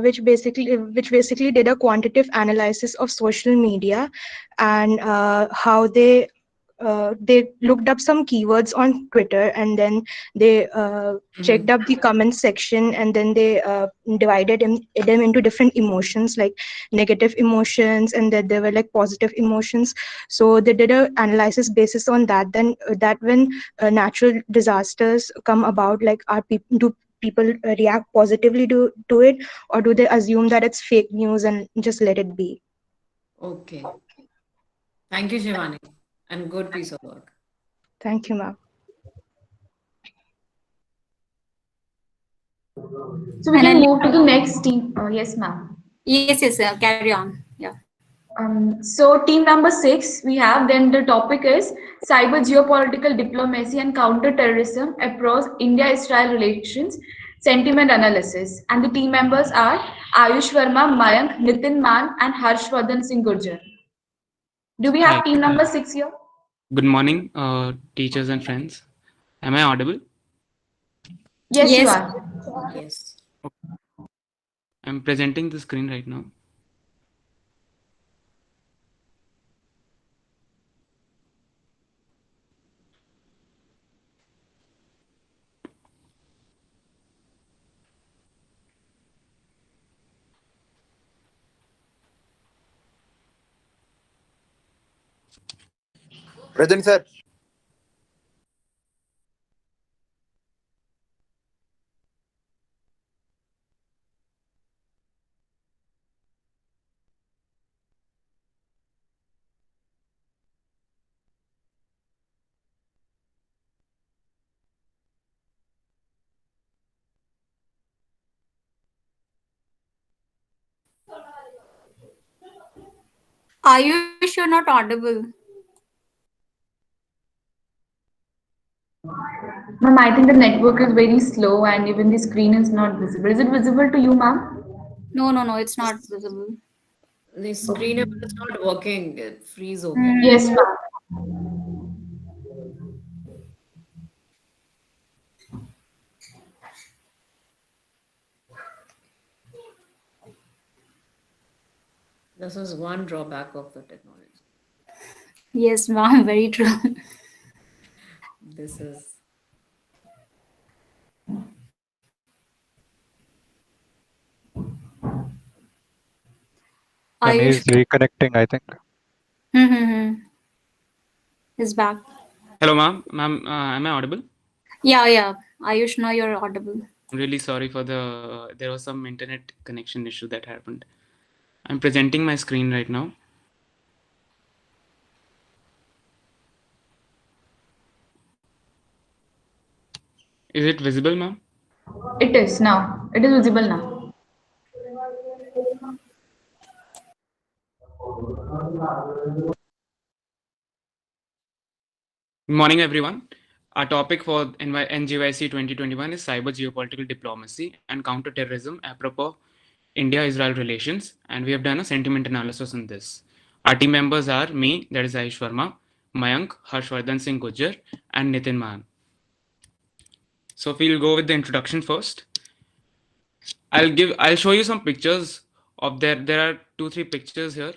which basically did a quantitative analysis of social media and how they looked up some keywords on Twitter, and then they checked up the comment section, and then they divided them into different emotions, like negative emotions, and then there were like positive emotions. So they did an analysis basis on that. Then that when natural disasters come about, like do people react positively to it, or do they assume that it's fake news and just let it be? Okay. Thank you, Shivani. And good piece of work. Thank you, ma'am. So we can move to the next team. Yes, ma'am. Yes, sir. Carry on. Yeah. So team number 6 we have, then the topic is cyber geopolitical diplomacy and counter-terrorism across India-Israel relations, sentiment analysis. And the team members are Ayush Verma, Mayank, Nitin Maan, and Harshvardhan Singh Gurjar. Do we have team number 6 here? Good morning, teachers and friends. Am I audible? Yes, you are. Yes. I'm presenting the screen right now. Present, sir. Ayush, you're not audible. Ma'am, I think the network is very slow and even the screen is not visible. Is it visible to you, ma'am? No, it's not visible. The screen is not working. It freeze over. Yes, ma'am. This is one drawback of the technology. Yes, ma'am, very true. This is. And he's reconnecting, I think. He's back. Hello, ma'am. Ma'am, am I audible? Yeah. Ayush, now you're audible. I'm really sorry for there was some internet connection issue that happened. I'm presenting my screen right now. Is it visible, ma'am? It is now. It is visible now. Good morning, everyone. Our topic for NGYC 2021 is cyber geopolitical diplomacy and counterterrorism apropos India-Israel relations, and we have done a sentiment analysis on this. Our team members are me, that is Ayush Verma, Mayank, Harshvardhan Singh Gujjar, and Nitin Maan. So if we'll go with the introduction first, I'll show you some pictures of there are 2-3 pictures here.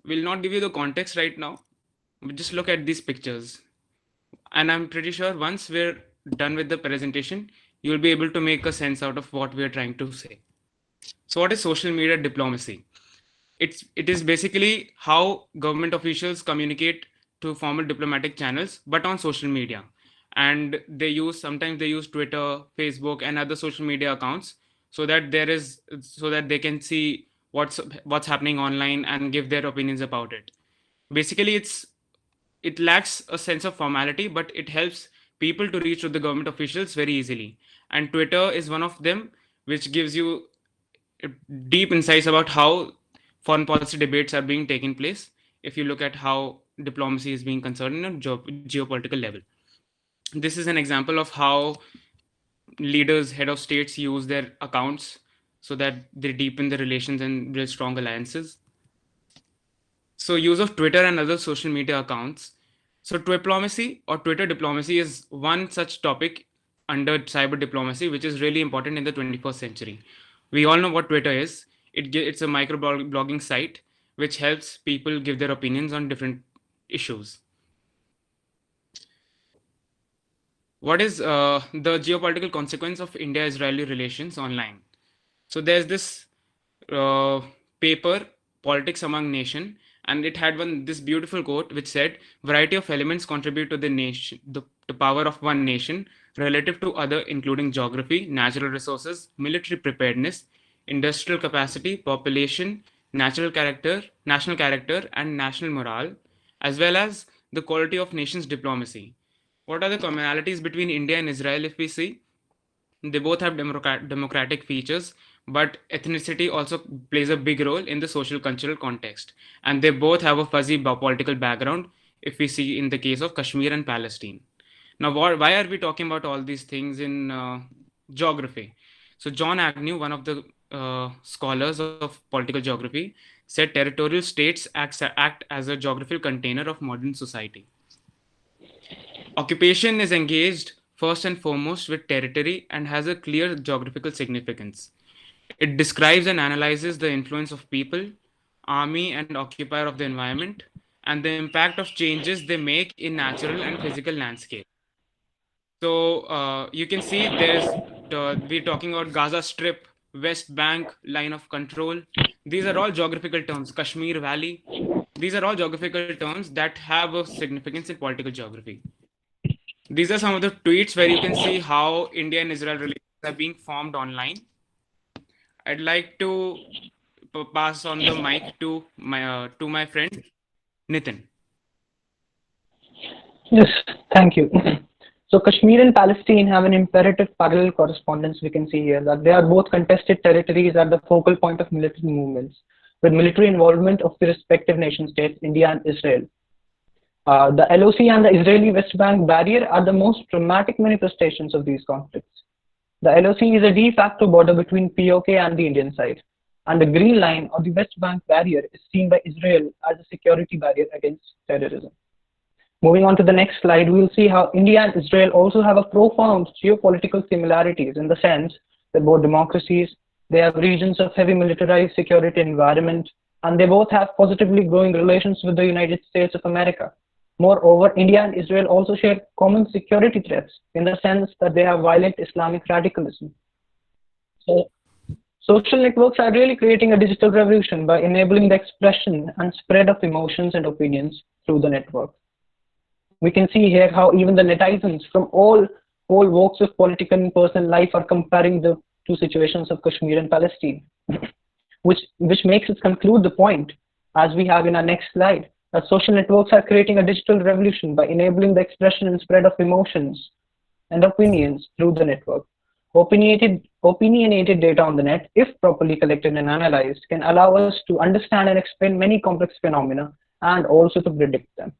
We'll not give you the context right now, but just look at these pictures. And I'm pretty sure once we're done with the presentation, you'll be able to make a sense out of what we're trying to say. So what is social media diplomacy? It is basically how government officials communicate to formal diplomatic channels, but on social media. And sometimes they use Twitter, Facebook, and other social media accounts so that they can see what's happening online and give their opinions about it. Basically, it lacks a sense of formality, but it helps people to reach to the government officials very easily. And Twitter is one of them, which gives you deep insights about how foreign policy debates are being taken place if you look at how diplomacy is being concerned on a geopolitical level. This is an example of how leaders, head of states use their accounts so that they deepen the relations and build strong alliances. So use of Twitter and other social media accounts. So diplomacy or Twitter diplomacy is one such topic under cyber diplomacy, which is really important in the 21st century. We all know what Twitter is. It's a microblogging site which helps people give their opinions on different issues. What is the geopolitical consequence of India-Israeli relations online? So there's this paper, Politics Among Nations, and it had this beautiful quote which said, "Variety of elements contribute to the power of one nation relative to other, including geography, natural resources, military preparedness, industrial capacity, population, national character, and national morale, as well as the quality of nations' diplomacy." What are the commonalities between India and Israel if we see? They both have democratic features, but ethnicity also plays a big role in the social cultural context. And they both have a fuzzy political background if we see in the case of Kashmir and Palestine. Now, why are we talking about all these things in geography? So John Agnew, one of the scholars of political geography, said territorial states act as a geographical container of modern society. Occupation is engaged first and foremost with territory and has a clear geographical significance. It describes and analyzes the influence of people, army, and occupier of the environment, and the impact of changes they make in natural and physical landscape. So you can see we're talking about Gaza Strip, West Bank, line of control. These are all geographical terms. Kashmir Valley. These are all geographical terms that have a significance in political geography. These are some of the tweets where you can see how India and Israel relations are being formed online. I'd like to pass on the mic to my friend Nitin. Yes, thank you. So Kashmir and Palestine have an imperative parallel correspondence. We can see here that they are both contested territories at the focal point of military movements, with military involvement of the respective nation states, India and Israel. The LOC and the Israeli West Bank barrier are the most dramatic manifestations of these conflicts. The LOC is a de facto border between POK and the Indian side, and the green line or the West Bank barrier is seen by Israel as a security barrier against terrorism. Moving on to the next slide, we will see how India and Israel also have a profound geopolitical similarities in the sense that both democracies, they have regions of heavy militarized security environment, and they both have positively growing relations with the United States of America. Moreover, India and Israel also share common security threats in the sense that they have violent Islamic radicalism. So, social networks are really creating a digital revolution by enabling the expression and spread of emotions and opinions through the network. We can see here how even the netizens from all walks of political and personal life are comparing the two situations of Kashmir and Palestine, which makes us conclude the point, as we have in our next slide, that social networks are creating a digital revolution by enabling the expression and spread of emotions and opinions through the network. Opinionated data on the net, if properly collected and analyzed, can allow us to understand and explain many complex phenomena and also to predict them.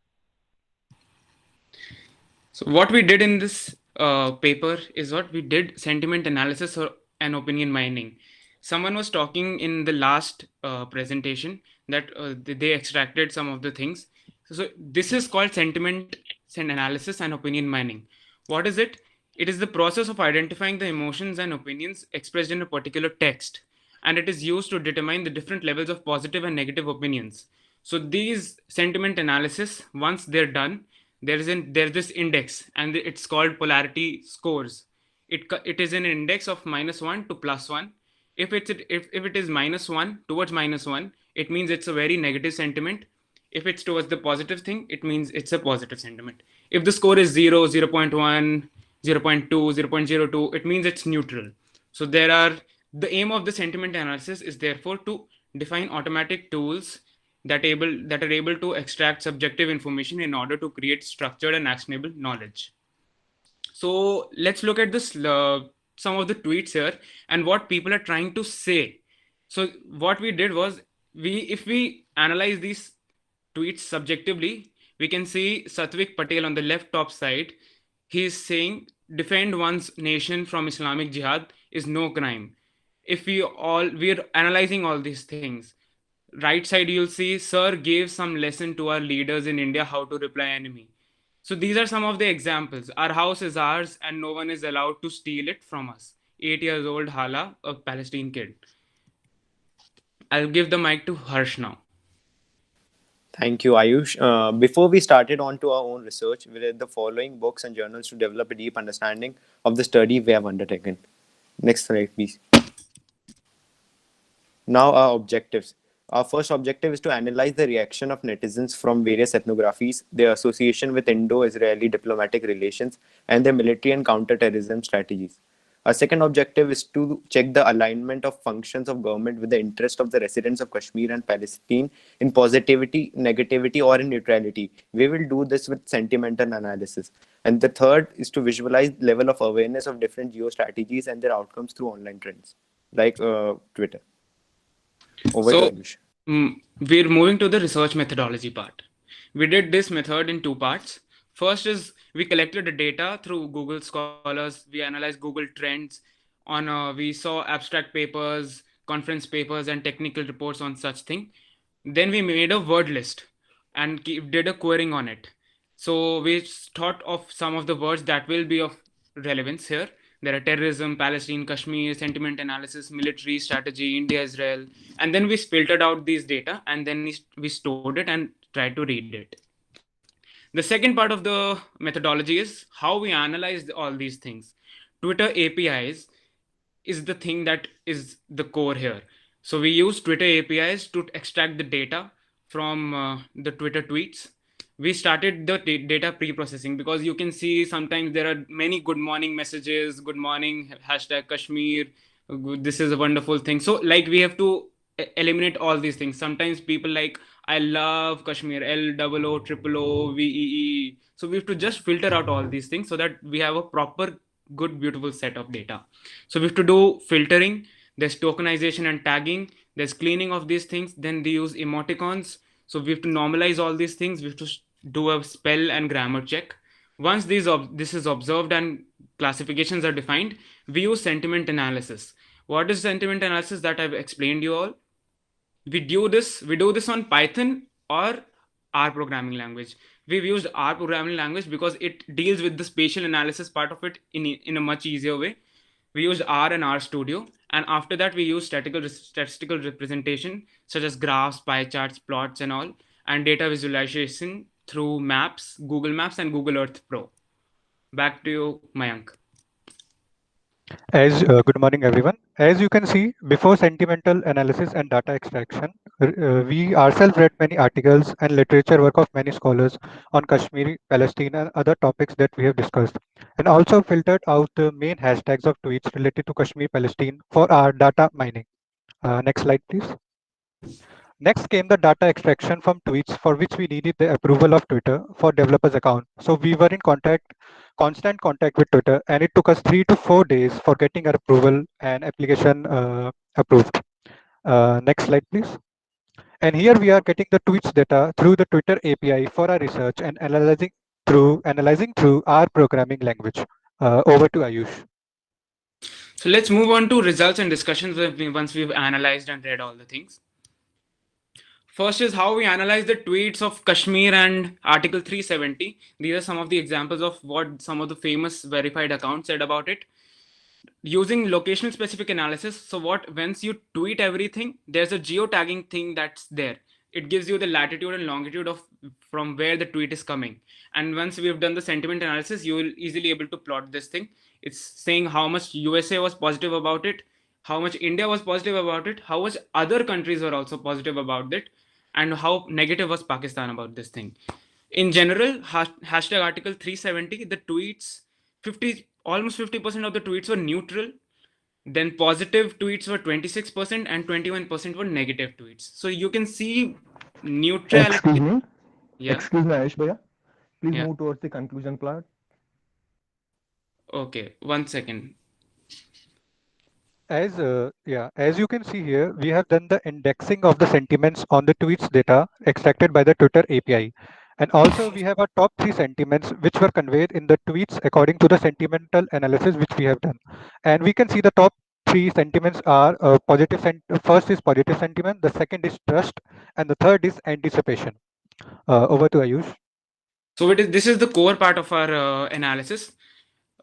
So what we did in this paper is what we did sentiment analysis and opinion mining. Someone was talking in the last presentation that they extracted some of the things. So this is called sentiment analysis and opinion mining. What is it? It is the process of identifying the emotions and opinions expressed in a particular text, and it is used to determine the different levels of positive and negative opinions. So these sentiment analysis, once they're done, there's this index, and it's called polarity scores. It is an index of -1 to +1. If it is -1 towards -1, it means it's a very negative sentiment. If it's towards the positive thing, it means it's a positive sentiment. If the score is 0, 0.1, 0.2, 0.02, it means it's neutral. So the aim of the sentiment analysis is therefore to define automatic tools that are able to extract subjective information in order to create structured and actionable knowledge. So let's look at this some of the tweets here and what people are trying to say. So what we did was, if we analyze these tweets subjectively, we can see Satvik Patel on the left top side. He's saying defend one's nation from Islamic Jihad is no crime. If we're analyzing all these things. Right side, you'll see sir gave some lesson to our leaders in India how to reply enemy. So these are some of the examples. Our house is ours and no one is allowed to steal it from us. 8 years old Hala, a Palestine kid. I'll give the mic to Harsh now. Thank you, Ayush. Before we started on to our own research, we read the following books and journals to develop a deep understanding of the study we have undertaken. Next slide, please. Now our objectives. Our first objective is to analyze the reaction of netizens from various ethnographies, their association with Indo-Israeli diplomatic relations, and their military and counter-terrorism strategies. Our second objective is to check the alignment of functions of government with the interest of the residents of Kashmir and Palestine in positivity, negativity, or in neutrality. We will do this with sentimental analysis. And the third is to visualize the level of awareness of different geostrategies and their outcomes through online trends, like Twitter. We're moving to the research methodology part. We did this method in two parts. First is we collected the data through Google Scholars. We analyzed Google Trends. We saw abstract papers, conference papers, and technical reports on such thing. Then we made a word list and did a querying on it. So we thought of some of the words that will be of relevance here. There are terrorism, Palestine, Kashmir, sentiment analysis, military strategy, India, Israel. And then we filtered out these data and then we stored it and tried to read it. The second part of the methodology is how we analyze all these things. Twitter APIs is the thing that is the core here. So we use Twitter APIs to extract the data from the Twitter tweets. We started the data pre-processing because you can see sometimes there are many good morning messages, good morning, #Kashmir, this is a wonderful thing. So like we have to eliminate all these things. Sometimes people like, I love Kashmir, LOOOOVEE. So we have to just filter out all these things so that we have a proper, good, beautiful set of data. So we have to do filtering, there's tokenization and tagging, there's cleaning of these things, then they use emoticons. So we have to normalize all these things. We have to do a spell and grammar check. Once this is observed and classifications are defined, we use sentiment analysis. What is sentiment analysis that I've explained you all? We do this on Python or R programming language. We've used R programming language because it deals with the spatial analysis part of it in a much easier way. We used R and RStudio. And after that, we use statistical representation such as graphs, pie charts, plots, and all, and data visualization through Maps, Google Maps, and Google Earth Pro. Back to you, Mayank. Good morning, everyone. As you can see, before sentimental analysis and data extraction, we ourselves read many articles and literature work of many scholars on Kashmir, Palestine, and other topics that we have discussed, and also filtered out the main hashtags of tweets related to Kashmir, Palestine for our data mining. Next slide, please. Next came the data extraction from tweets, for which we needed the approval of Twitter for developers account. So we were in constant contact with Twitter, and it took us 3 to 4 days for getting our approval and application approved. Next slide, please. And here we are getting the tweets data through the Twitter API for our research and analyzing through our programming language. Over to Ayush. So let's move on to results and discussions once we've analyzed and read all the things. First is how we analyze the tweets of Kashmir and Article 370. These are some of the examples of what some of the famous verified accounts said about it. Using locational specific analysis. So once you tweet everything, there's a geotagging thing that's there. It gives you the latitude and longitude of from where the tweet is coming. And once we've done the sentiment analysis, you will easily able to plot this thing. It's saying how much USA was positive about it, how much India was positive about it, how much other countries were also positive about it, and how negative was Pakistan about this thing. In general, hashtag Article 370, the tweets, almost 50% of the tweets were neutral. Then positive tweets were 26% and 21% were negative tweets. So you can see neutrality. Excuse me. Yeah. Excuse me, Ayush Bhaiya. Please Yeah. move towards the conclusion part. Okay, 1 second. As you can see here, we have done the indexing of the sentiments on the tweets data extracted by the Twitter API. And also we have our top 3 sentiments which were conveyed in the tweets according to the sentimental analysis which we have done. And we can see the top 3 sentiments are first is positive sentiment, the second is trust, and the third is anticipation. Over to Ayush. So this is the core part of our analysis.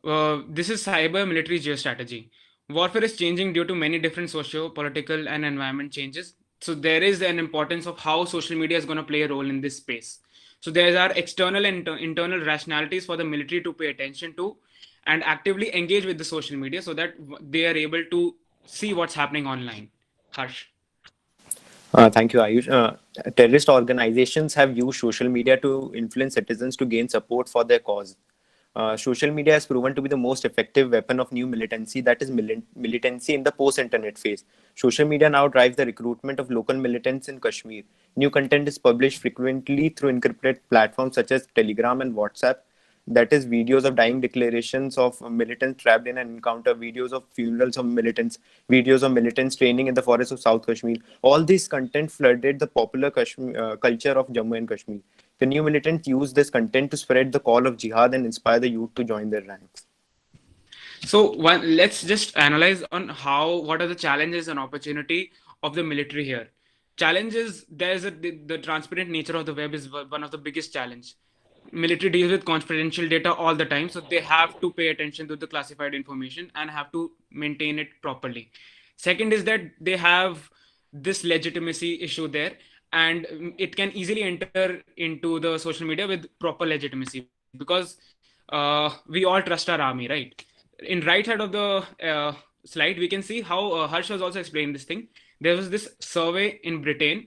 This is cyber military geostrategy. Warfare is changing due to many different socio-political and environment changes. So there is an importance of how social media is going to play a role in this space. So there are external and internal rationalities for the military to pay attention to and actively engage with the social media so that they are able to see what's happening online. Harsh. Thank you, Ayush. Terrorist organizations have used social media to influence citizens to gain support for their cause. Social media has proven to be the most effective weapon of new militancy, that is militancy in the post-internet phase. Social media now drives the recruitment of local militants in Kashmir. New content is published frequently through encrypted platforms such as Telegram and WhatsApp. That is videos of dying declarations of militants trapped in an encounter, videos of funerals of militants, videos of militants training in the forests of South Kashmir. All this content flooded the popular culture of Jammu and Kashmir. The new militants use this content to spread the call of jihad and inspire the youth to join their ranks. So let's just analyze on what are the challenges and opportunity of the military here. Challenges, the transparent nature of the web is one of the biggest challenge. Military deals with confidential data all the time, so they have to pay attention to the classified information and have to maintain it properly. Second is that they have this legitimacy issue there, and it can easily enter into the social media with proper legitimacy because we all trust our army, right? In right side of the slide, we can see how Harsh has also explained this thing. There was this survey in Britain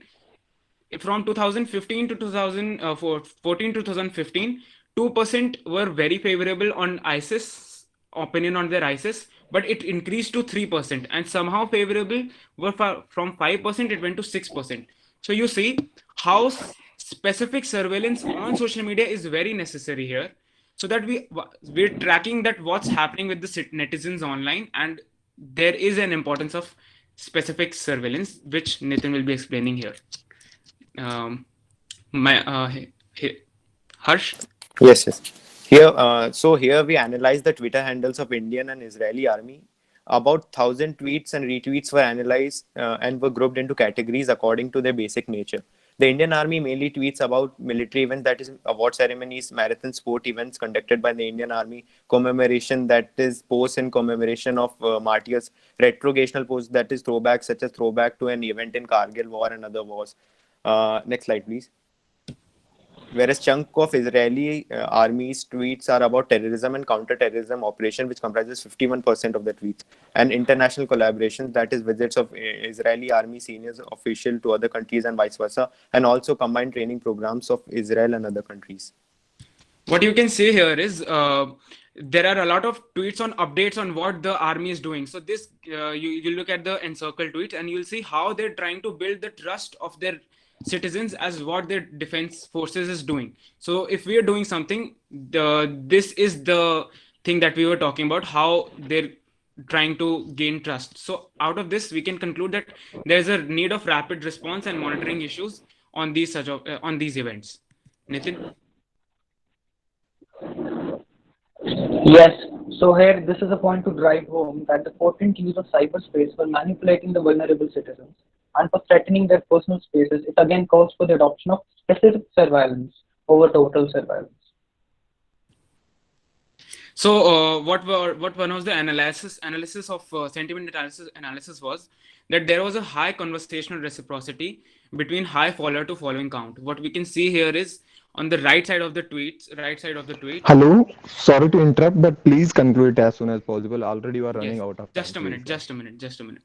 from 2015 to 2014 to 2015, 2% were very favorable on ISIS, opinion on their ISIS, but it increased to 3%, and somehow favorable were from 5%, it went to 6%. So you see how specific surveillance on social media is very necessary here, so that we're tracking that what's happening with the netizens online, and there is an importance of specific surveillance, which Nitin will be explaining here. Harsh? Yes. Here we analyze the Twitter handles of Indian and Israeli army. About 1,000 tweets and retweets were analyzed and were grouped into categories according to their basic nature. The Indian Army mainly tweets about military events, that is award ceremonies, marathon sport events conducted by the Indian Army, commemoration, that is posts in commemoration of martyrs, retrogational posts, that is throwbacks, such as throwback to an event in Kargil war and other wars. Next slide, please. Whereas chunk of Israeli army's tweets are about terrorism and counter-terrorism operation, which comprises 51% of the tweets, and international collaborations, that is visits of Israeli army seniors official to other countries and vice versa, and also combined training programs of Israel and other countries. What you can see here is there are a lot of tweets on updates on what the army is doing. So this you look at the encircle tweets and you'll see how they're trying to build the trust of their citizens as what their defense forces is doing. So if we are doing something, this is the thing that we were talking about, how they're trying to gain trust. So out of this, we can conclude that there's a need of rapid response and monitoring issues on these events. Nitin? Yes. So here, this is a point to drive home that the potent use of cyberspace for manipulating the vulnerable citizens. and for threatening their personal spaces, it again calls for the adoption of specific surveillance over total surveillance. So what one of the analysis of sentiment analysis was that there was a high conversational reciprocity between high follower to following count. What we can see here is on the right side of the tweet. Hello, sorry to interrupt, but please conclude it as soon as possible. Already you are running Yes, out of time. just a minute, Please. just a minute.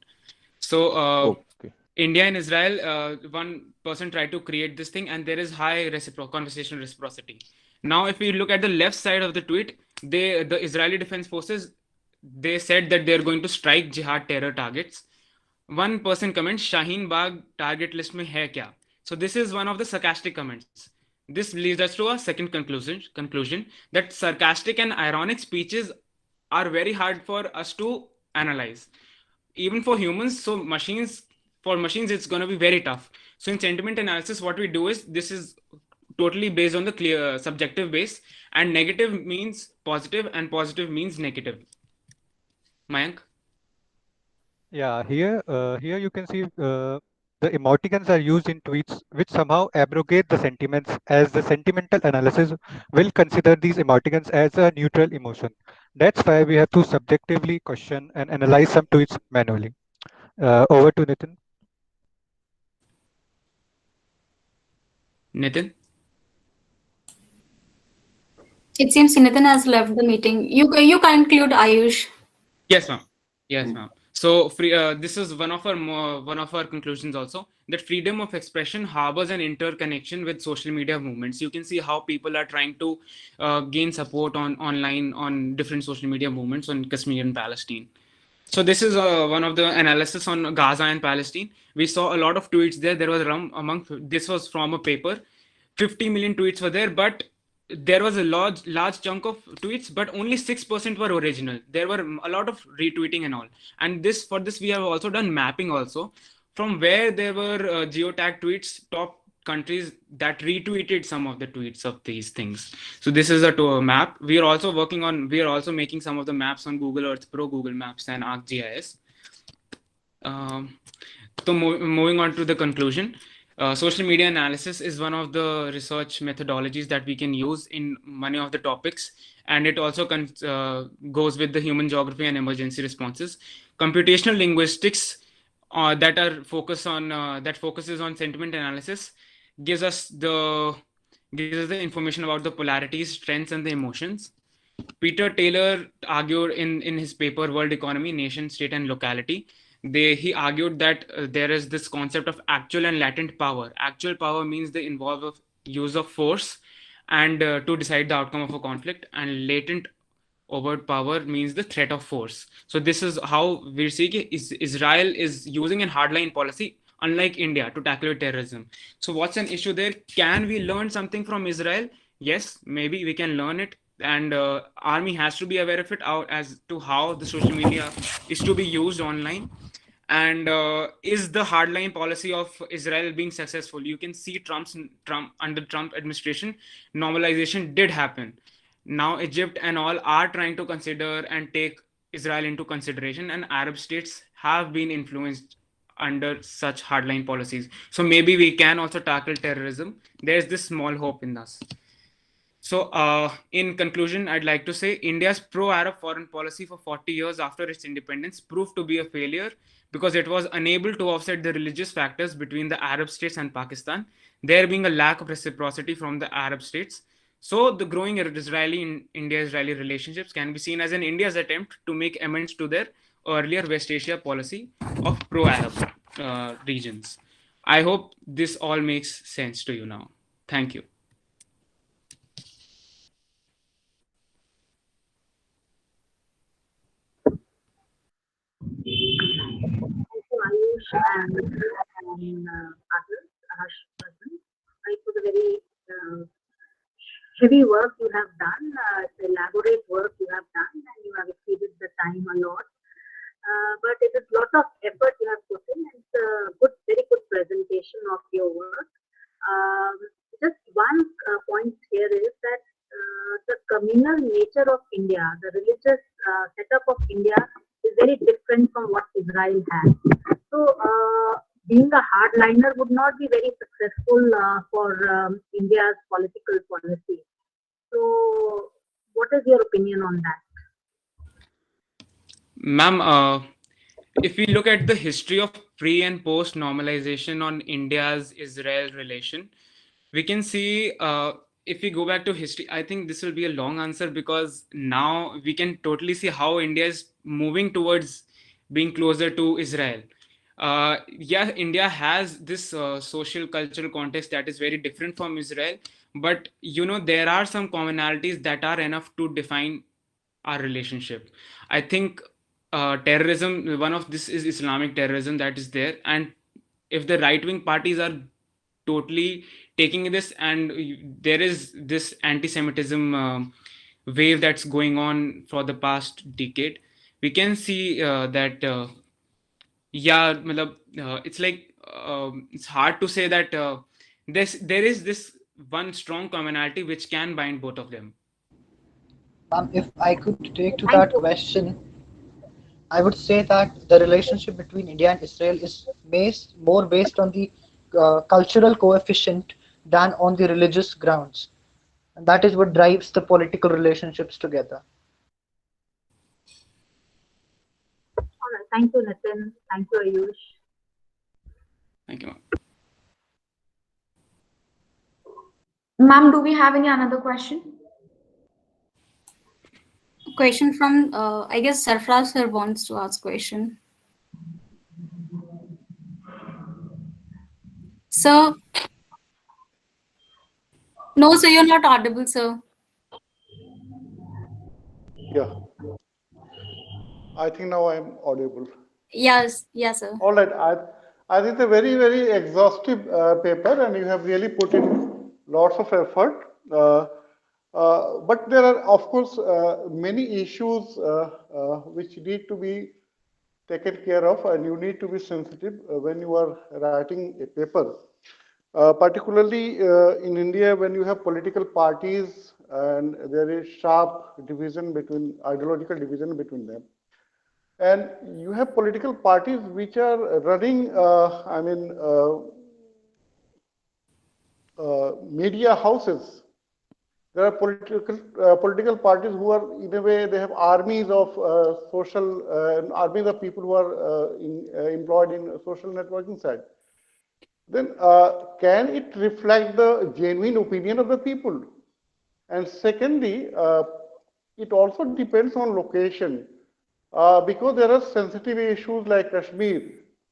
So Okay. India and Israel, one person tried to create this thing, and there is high conversational reciprocity. Now, if we look at the left side of the tweet, the Israeli Defense Forces, they said that they're going to strike jihad terror targets. One person comments, Shaheen Bagh target list mein hai kya? So this is one of the sarcastic comments. This leads us to a second conclusion that sarcastic and ironic speeches are very hard for us to analyze. Even for humans, for machines, it's going to be very tough. So in sentiment analysis, what we do is, this is totally based on the clear subjective base, and negative means positive and positive means negative. Mayank? Yeah, here you can see the emoticons are used in tweets which somehow abrogate the sentiments, as the sentimental analysis will consider these emoticons as a neutral emotion. That's why we have to subjectively question and analyze some tweets manually. Over to Nitin. Nitin? It seems Nitin has left the meeting. You conclude, Ayush. Yes, ma'am. Yes, ma'am. So this is one of our conclusions also, that freedom of expression harbors an interconnection with social media movements. You can see how people are trying to gain support online on different social media movements on Kashmir and Palestine. So this is one of the analysis on Gaza and Palestine. We saw a lot of tweets there. There was this was from a paper. 50 million tweets were there, but there was a large chunk of tweets, but only 6% were original. There were a lot of retweeting and all. And for this we have also done mapping also, from where there were geotagged tweets, top countries that retweeted some of the tweets of these things. So this is a map. We are also making some of the maps on Google Earth Pro, Google Maps, and ArcGIS. So moving on to the conclusion. Social media analysis is one of the research methodologies that we can use in many of the topics, and it also goes with the human geography and emergency responses. Computational linguistics that focuses on sentiment analysis gives us the information about the polarities, trends, and the emotions. Peter Taylor argued in his paper World Economy, Nation, State, and Locality. He argued that there is this concept of actual and latent power. Actual power means the involved use of force and to decide the outcome of a conflict, and latent overt power means the threat of force. So this is how we see Israel is using a hardline policy, unlike India, to tackle terrorism. So what's an issue there? Can we learn something from Israel? Yes, maybe we can learn it. And army has to be aware of it as to how the social media is to be used online. And is the hardline policy of Israel being successful? You can see under Trump administration, normalization did happen. Now Egypt and all are trying to consider and take Israel into consideration, and Arab states have been influenced under such hardline policies. So maybe we can also tackle terrorism. There's this small hope in us. So in conclusion, I'd like to say India's pro-Arab foreign policy for 40 years after its independence proved to be a failure because it was unable to offset the religious factors between the Arab states and Pakistan, there being a lack of reciprocity from the Arab states. So the growing India-Israeli relationships can be seen as an India's attempt to make amends to their earlier West Asia policy of pro-Arab regions. I hope this all makes sense to you now. Thank you. Thank you, Ayush and others, It was a very heavy work you have done, elaborate work you have done, and you have exceeded the time a lot. But it is a lot of effort you have put in, and it's a very good presentation of your work. Just one point here is that the communal nature of India, the religious setup of India is very different from what Israel has. So being a hardliner would not be very successful for India's political policy. So, what is your opinion on that? Ma'am, if we look at the history of pre and post normalization on India's Israel relation, we can see if we go back to history, I think this will be a long answer because now we can totally see how India is moving towards being closer to Israel. Yeah, India has this social cultural context that is very different from Israel, but there are some commonalities that are enough to define our relationship. I think terrorism, one of this is Islamic terrorism that is there, and if the right wing parties are totally taking this, and there is this anti-Semitism wave that's going on for the past decade, we can see that yeah, it's like it's hard to say that there is this one strong commonality which can bind both of them. If I could take to that question, I would say that the relationship between India and Israel is more based on the cultural coefficient than on the religious grounds. And that is what drives the political relationships together. All right. Thank you, Nitin. Thank you, Ayush. Thank you, ma'am. Ma'am, do we have any another question? Question from, I guess Sarfraz sir wants to ask question. Sir? No, sir, you're not audible, sir. Yeah. I think now I'm audible. Yes, yes, sir. All right. I think it's a very, very exhaustive paper, and you have really put in lots of effort. But there are, of course, many issues which need to be taken care of, and you need to be sensitive when you are writing a paper. Particularly in India, when you have political parties and there is sharp ideological division between them. And you have political parties which are running, media houses. There are political parties who are, in a way, they have armies of armies of people who are employed in social networking side. Then can it reflect the genuine opinion of the people? And secondly, it also depends on location because there are sensitive issues like Kashmir.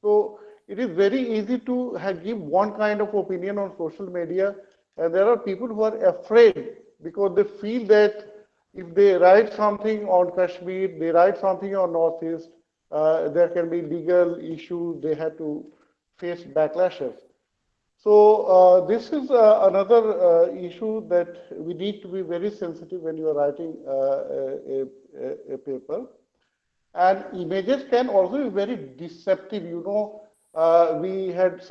So it is very easy to give one kind of opinion on social media, and there are people who are afraid because they feel that if they write something on Kashmir, they write something on Northeast, there can be legal issues, they have to face backlashes. So this is another issue that we need to be very sensitive when you are writing a paper. And images can also be very deceptive. We had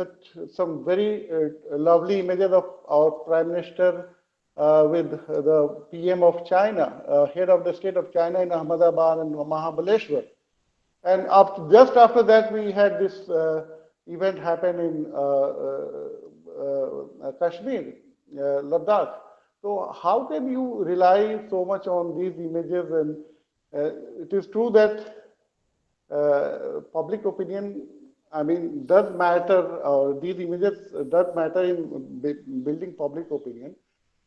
some very lovely images of our Prime Minister with the PM of China, head of the state of China in Ahmedabad and Mahabaleshwar. And just after that, we had this event happen in Kashmir, Ladakh. So how can you rely so much on these images? And it is true that public opinion, does matter. These images does matter in building public opinion.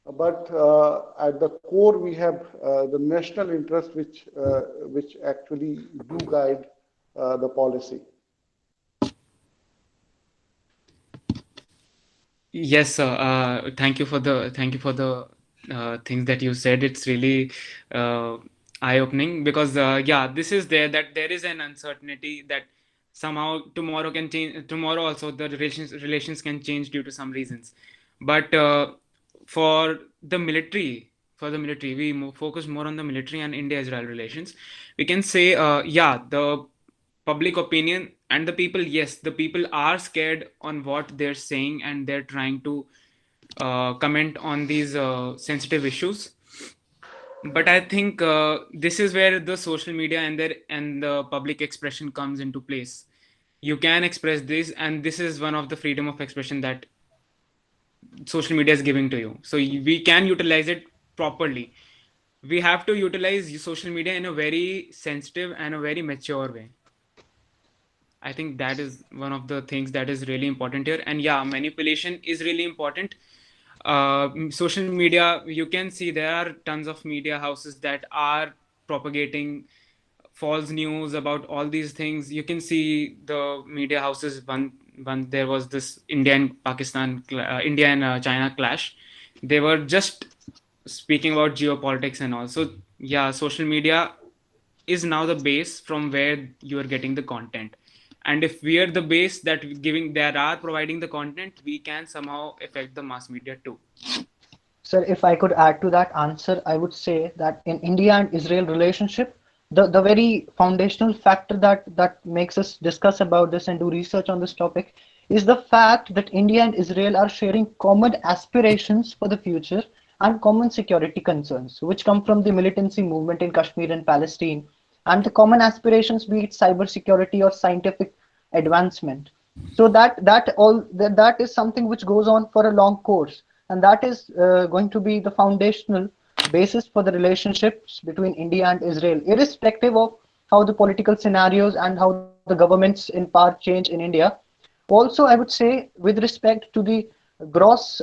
But at the core, we have the national interest, which actually do guide the policy. Yes, sir. Thank you for the things that you said. It's really eye-opening because yeah, this is that there is an uncertainty that somehow tomorrow can change. Tomorrow also the relations can change due to some reasons. But for the military, we focus more on the military and India-Israel relations. We can say yeah, the public opinion and the people, yes, the people are scared on what they're saying and they're trying to comment on these sensitive issues. But I think this is where the social media and the public expression comes into place. you can express this, and this is one of the freedom of expression that social media is giving to you. So we can utilize it properly. We have to utilize social media in a very sensitive and a very mature way. I think that is one of the things that is really important here. And yeah, manipulation is really important. Social media, you can see there are tons of media houses that are propagating false news about all these things. You can see the media houses. One there was this India and China clash. They were just speaking about geopolitics and all. So yeah, social media is now the base from where you are getting the content. And if we are the base that are providing the content, we can somehow affect the mass media too. Sir, if I could add to that answer, I would say that in India and Israel relationship, the very foundational factor that makes us discuss about this and do research on this topic is the fact that India and Israel are sharing common aspirations for the future and common security concerns, which come from the militancy movement in Kashmir and Palestine, and the common aspirations, be it cybersecurity or scientific advancement. So that is something which goes on for a long course, and that is going to be the foundational basis for the relationships between India and Israel, irrespective of how the political scenarios and how the governments in power change in India. Also, I would say, with respect to the gross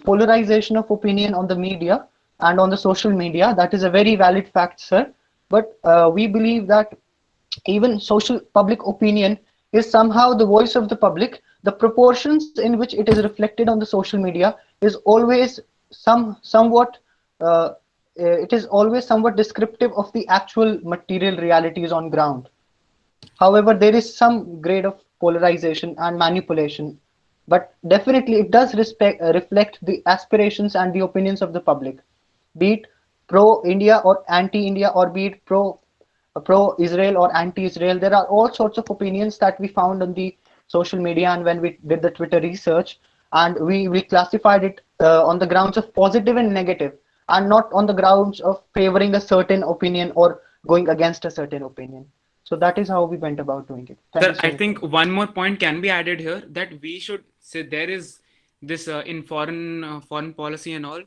polarization of opinion on the media and on the social media, that is a very valid fact, sir. But we believe that even social public opinion is somehow the voice of the public. The proportions in which it is reflected on the social media is always somewhat descriptive of the actual material realities on ground. However, there is some grade of polarization and manipulation, but definitely it does reflect the aspirations and the opinions of the public, be it pro-India or anti-India, or be it pro-Israel or anti-Israel. There are all sorts of opinions that we found on the social media, and when we did the Twitter research, and we classified it on the grounds of positive and negative, and not on the grounds of favoring a certain opinion or going against a certain opinion. So that is how we went about doing it. Sir, I think one more point can be added here, that we should say there is this in foreign policy and all.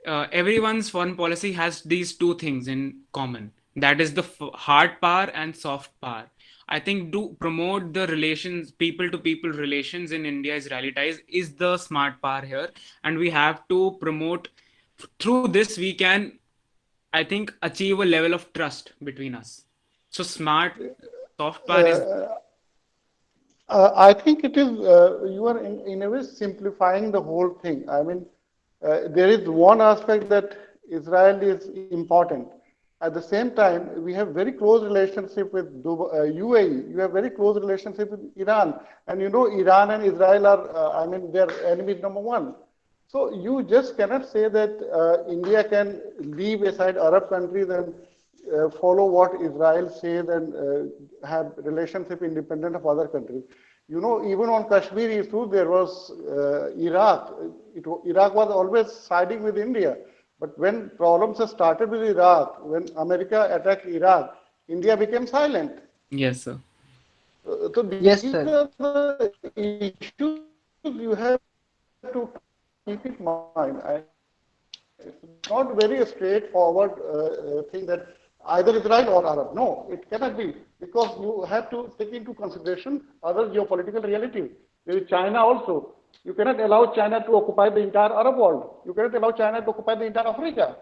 Everyone's foreign policy has these two things in common. That is the hard power and soft power. I think to promote the relations, people-to-people relations in India-Israeli ties is the smart power here. And we have to promote, through this we can, I think, achieve a level of trust between us. So soft power is... I think it is, you are in a way simplifying the whole thing. I mean, there is one aspect that Israel is important. At the same time, we have very close relationship with UAE. You have very close relationship with Iran. And you know, Iran and Israel are, they're enemies number one. So you just cannot say that India can leave aside Arab countries and follow what Israel says and have relationship independent of other countries. You know, even on Kashmir issue, there was Iraq. Iraq was always siding with India. But when problems started with Iraq, when America attacked Iraq, India became silent. Yes, sir. So these are the issues you have to keep in mind. It's not very straightforward thing that either Israel or Arab. No, it cannot be, because you have to take into consideration other geopolitical realities. There is China also. You cannot allow China to occupy the entire Arab world. You cannot allow China to occupy the entire Africa.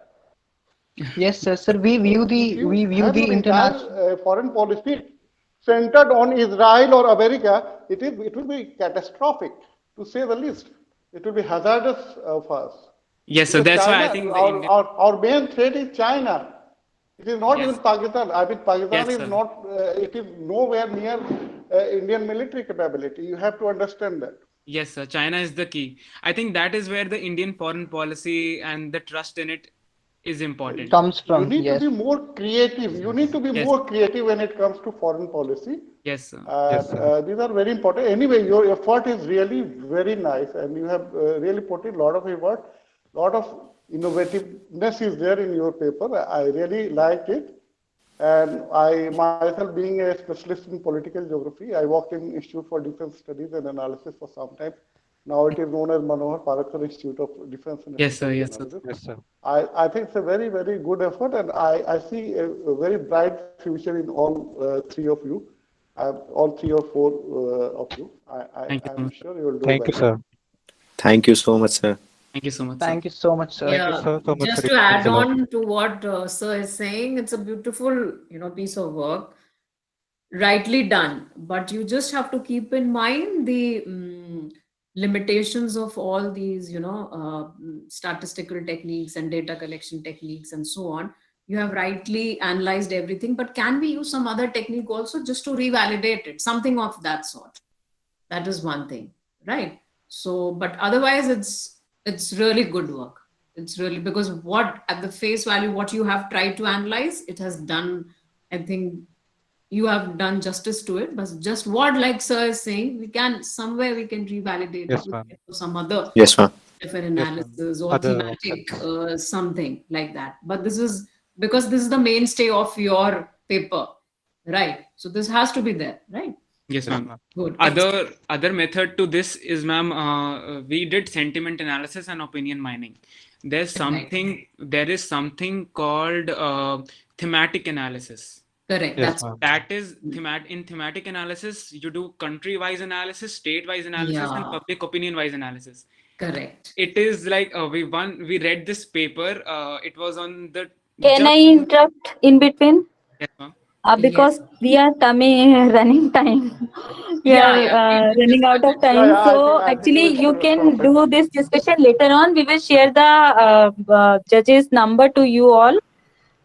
Yes, sir. We view the international foreign policy centered on Israel or America. It will be catastrophic, to say the least. It will be hazardous for us. Yes, so that's why I think our main threat is China. It is not even Pakistan. I mean, Pakistan is not. It is nowhere near Indian military capability. You have to understand that. Yes, sir. China is the key. I think that is where the Indian foreign policy and the trust in it is important. It comes from. You need to be more creative. You need to be more creative when it comes to foreign policy. Yes, sir. These are very important. Anyway, your effort is really very nice, and you have really put in a lot of effort. A lot of innovativeness is there in your paper. I really liked it. And I myself, being a specialist in political geography, I worked in Institute for Defense Studies and Analysis for some time. Now it is known as Manohar Parakar Institute of Defense and Yes, sir. Strategic Yes, sir. Analysis. Yes, sir. I think it's a very, very good effort, and I see a very bright future in all three of you, all three or four of you. Thank you so I'm much. sure you will do Thank you, well. sir. Thank you so much, sir. Thank you so much, sir. Thank you so much, sir. Thank you, Yeah, sir, so much just for to it. add Thanks a lot. on to what Sir is saying, it's a beautiful, piece of work, rightly done. But you just have to keep in mind the limitations of all these, statistical techniques and data collection techniques and so on. You have rightly analyzed everything, but can we use some other technique also just to revalidate it? Something of that sort. That is one thing, right? So, but otherwise, it's really good work. It's really, because what at the face value, what you have tried to analyze, it has done, I think you have done justice to it. But just what, like sir is saying, we can revalidate Yes, it ma'am. with some other Yes, ma'am. different Yes, ma'am. analysis or Other thematic something like that. But this is because this is the mainstay of your paper, right? So this has to be there, right? Yes, Yes, ma'am. ma'am. Good. Other method to this is, ma'am, we did sentiment analysis and opinion mining. There is something called thematic analysis. Correct. Yes, That's ma'am. That is in thematic analysis, you do country-wise analysis, state-wise analysis, and Yeah. public opinion-wise analysis. correct. It is like we read this paper. It was on the Can I interrupt in between? Yes, ma'am. Because we are running time. We Yeah, are yeah. running out of time. Yeah, So I think actually, it's you can perfect. do this discussion later on. We will share the judges' number to you all,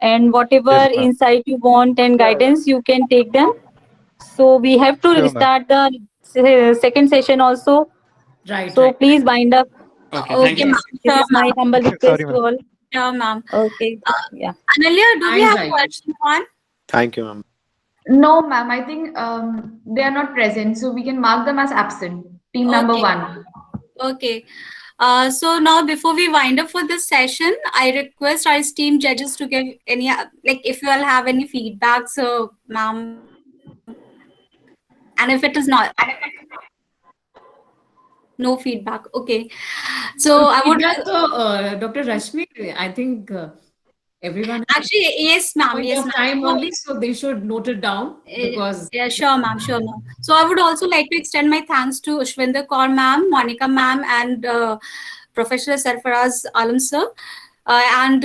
and whatever Yes, ma'am. insight you want and guidance, you can take them. So we have to Sure, ma'am. start the second session also. Right, So right. please wind up. Okay, thank Okay, you. ma'am. This Sure, is my ma'am. humble Sorry, request to ma'am. all. Sure, ma'am. Okay. Yeah. Analia, do we Thanks, have Aisha. question one? Thank you, ma'am. No, ma'am. I think they are not present, so we can mark them as absent. Team number Okay. 1. Okay. So now before we wind up for this session, I request our esteemed judges to give any, like if you all have any feedback, so ma'am, and if it is not, no feedback. Okay. So I would Feedback, Dr. Rashmi, I think everyone has actually, yes, ma'am. point Yes, of ma'am. time So, only, so they should note it down because yeah, sure, ma'am. Sure, ma'am. So I would also like to extend my thanks to Ushwinder Kaur, ma'am, Monica, ma'am, and Professor Sarfaraz Alam, sir. And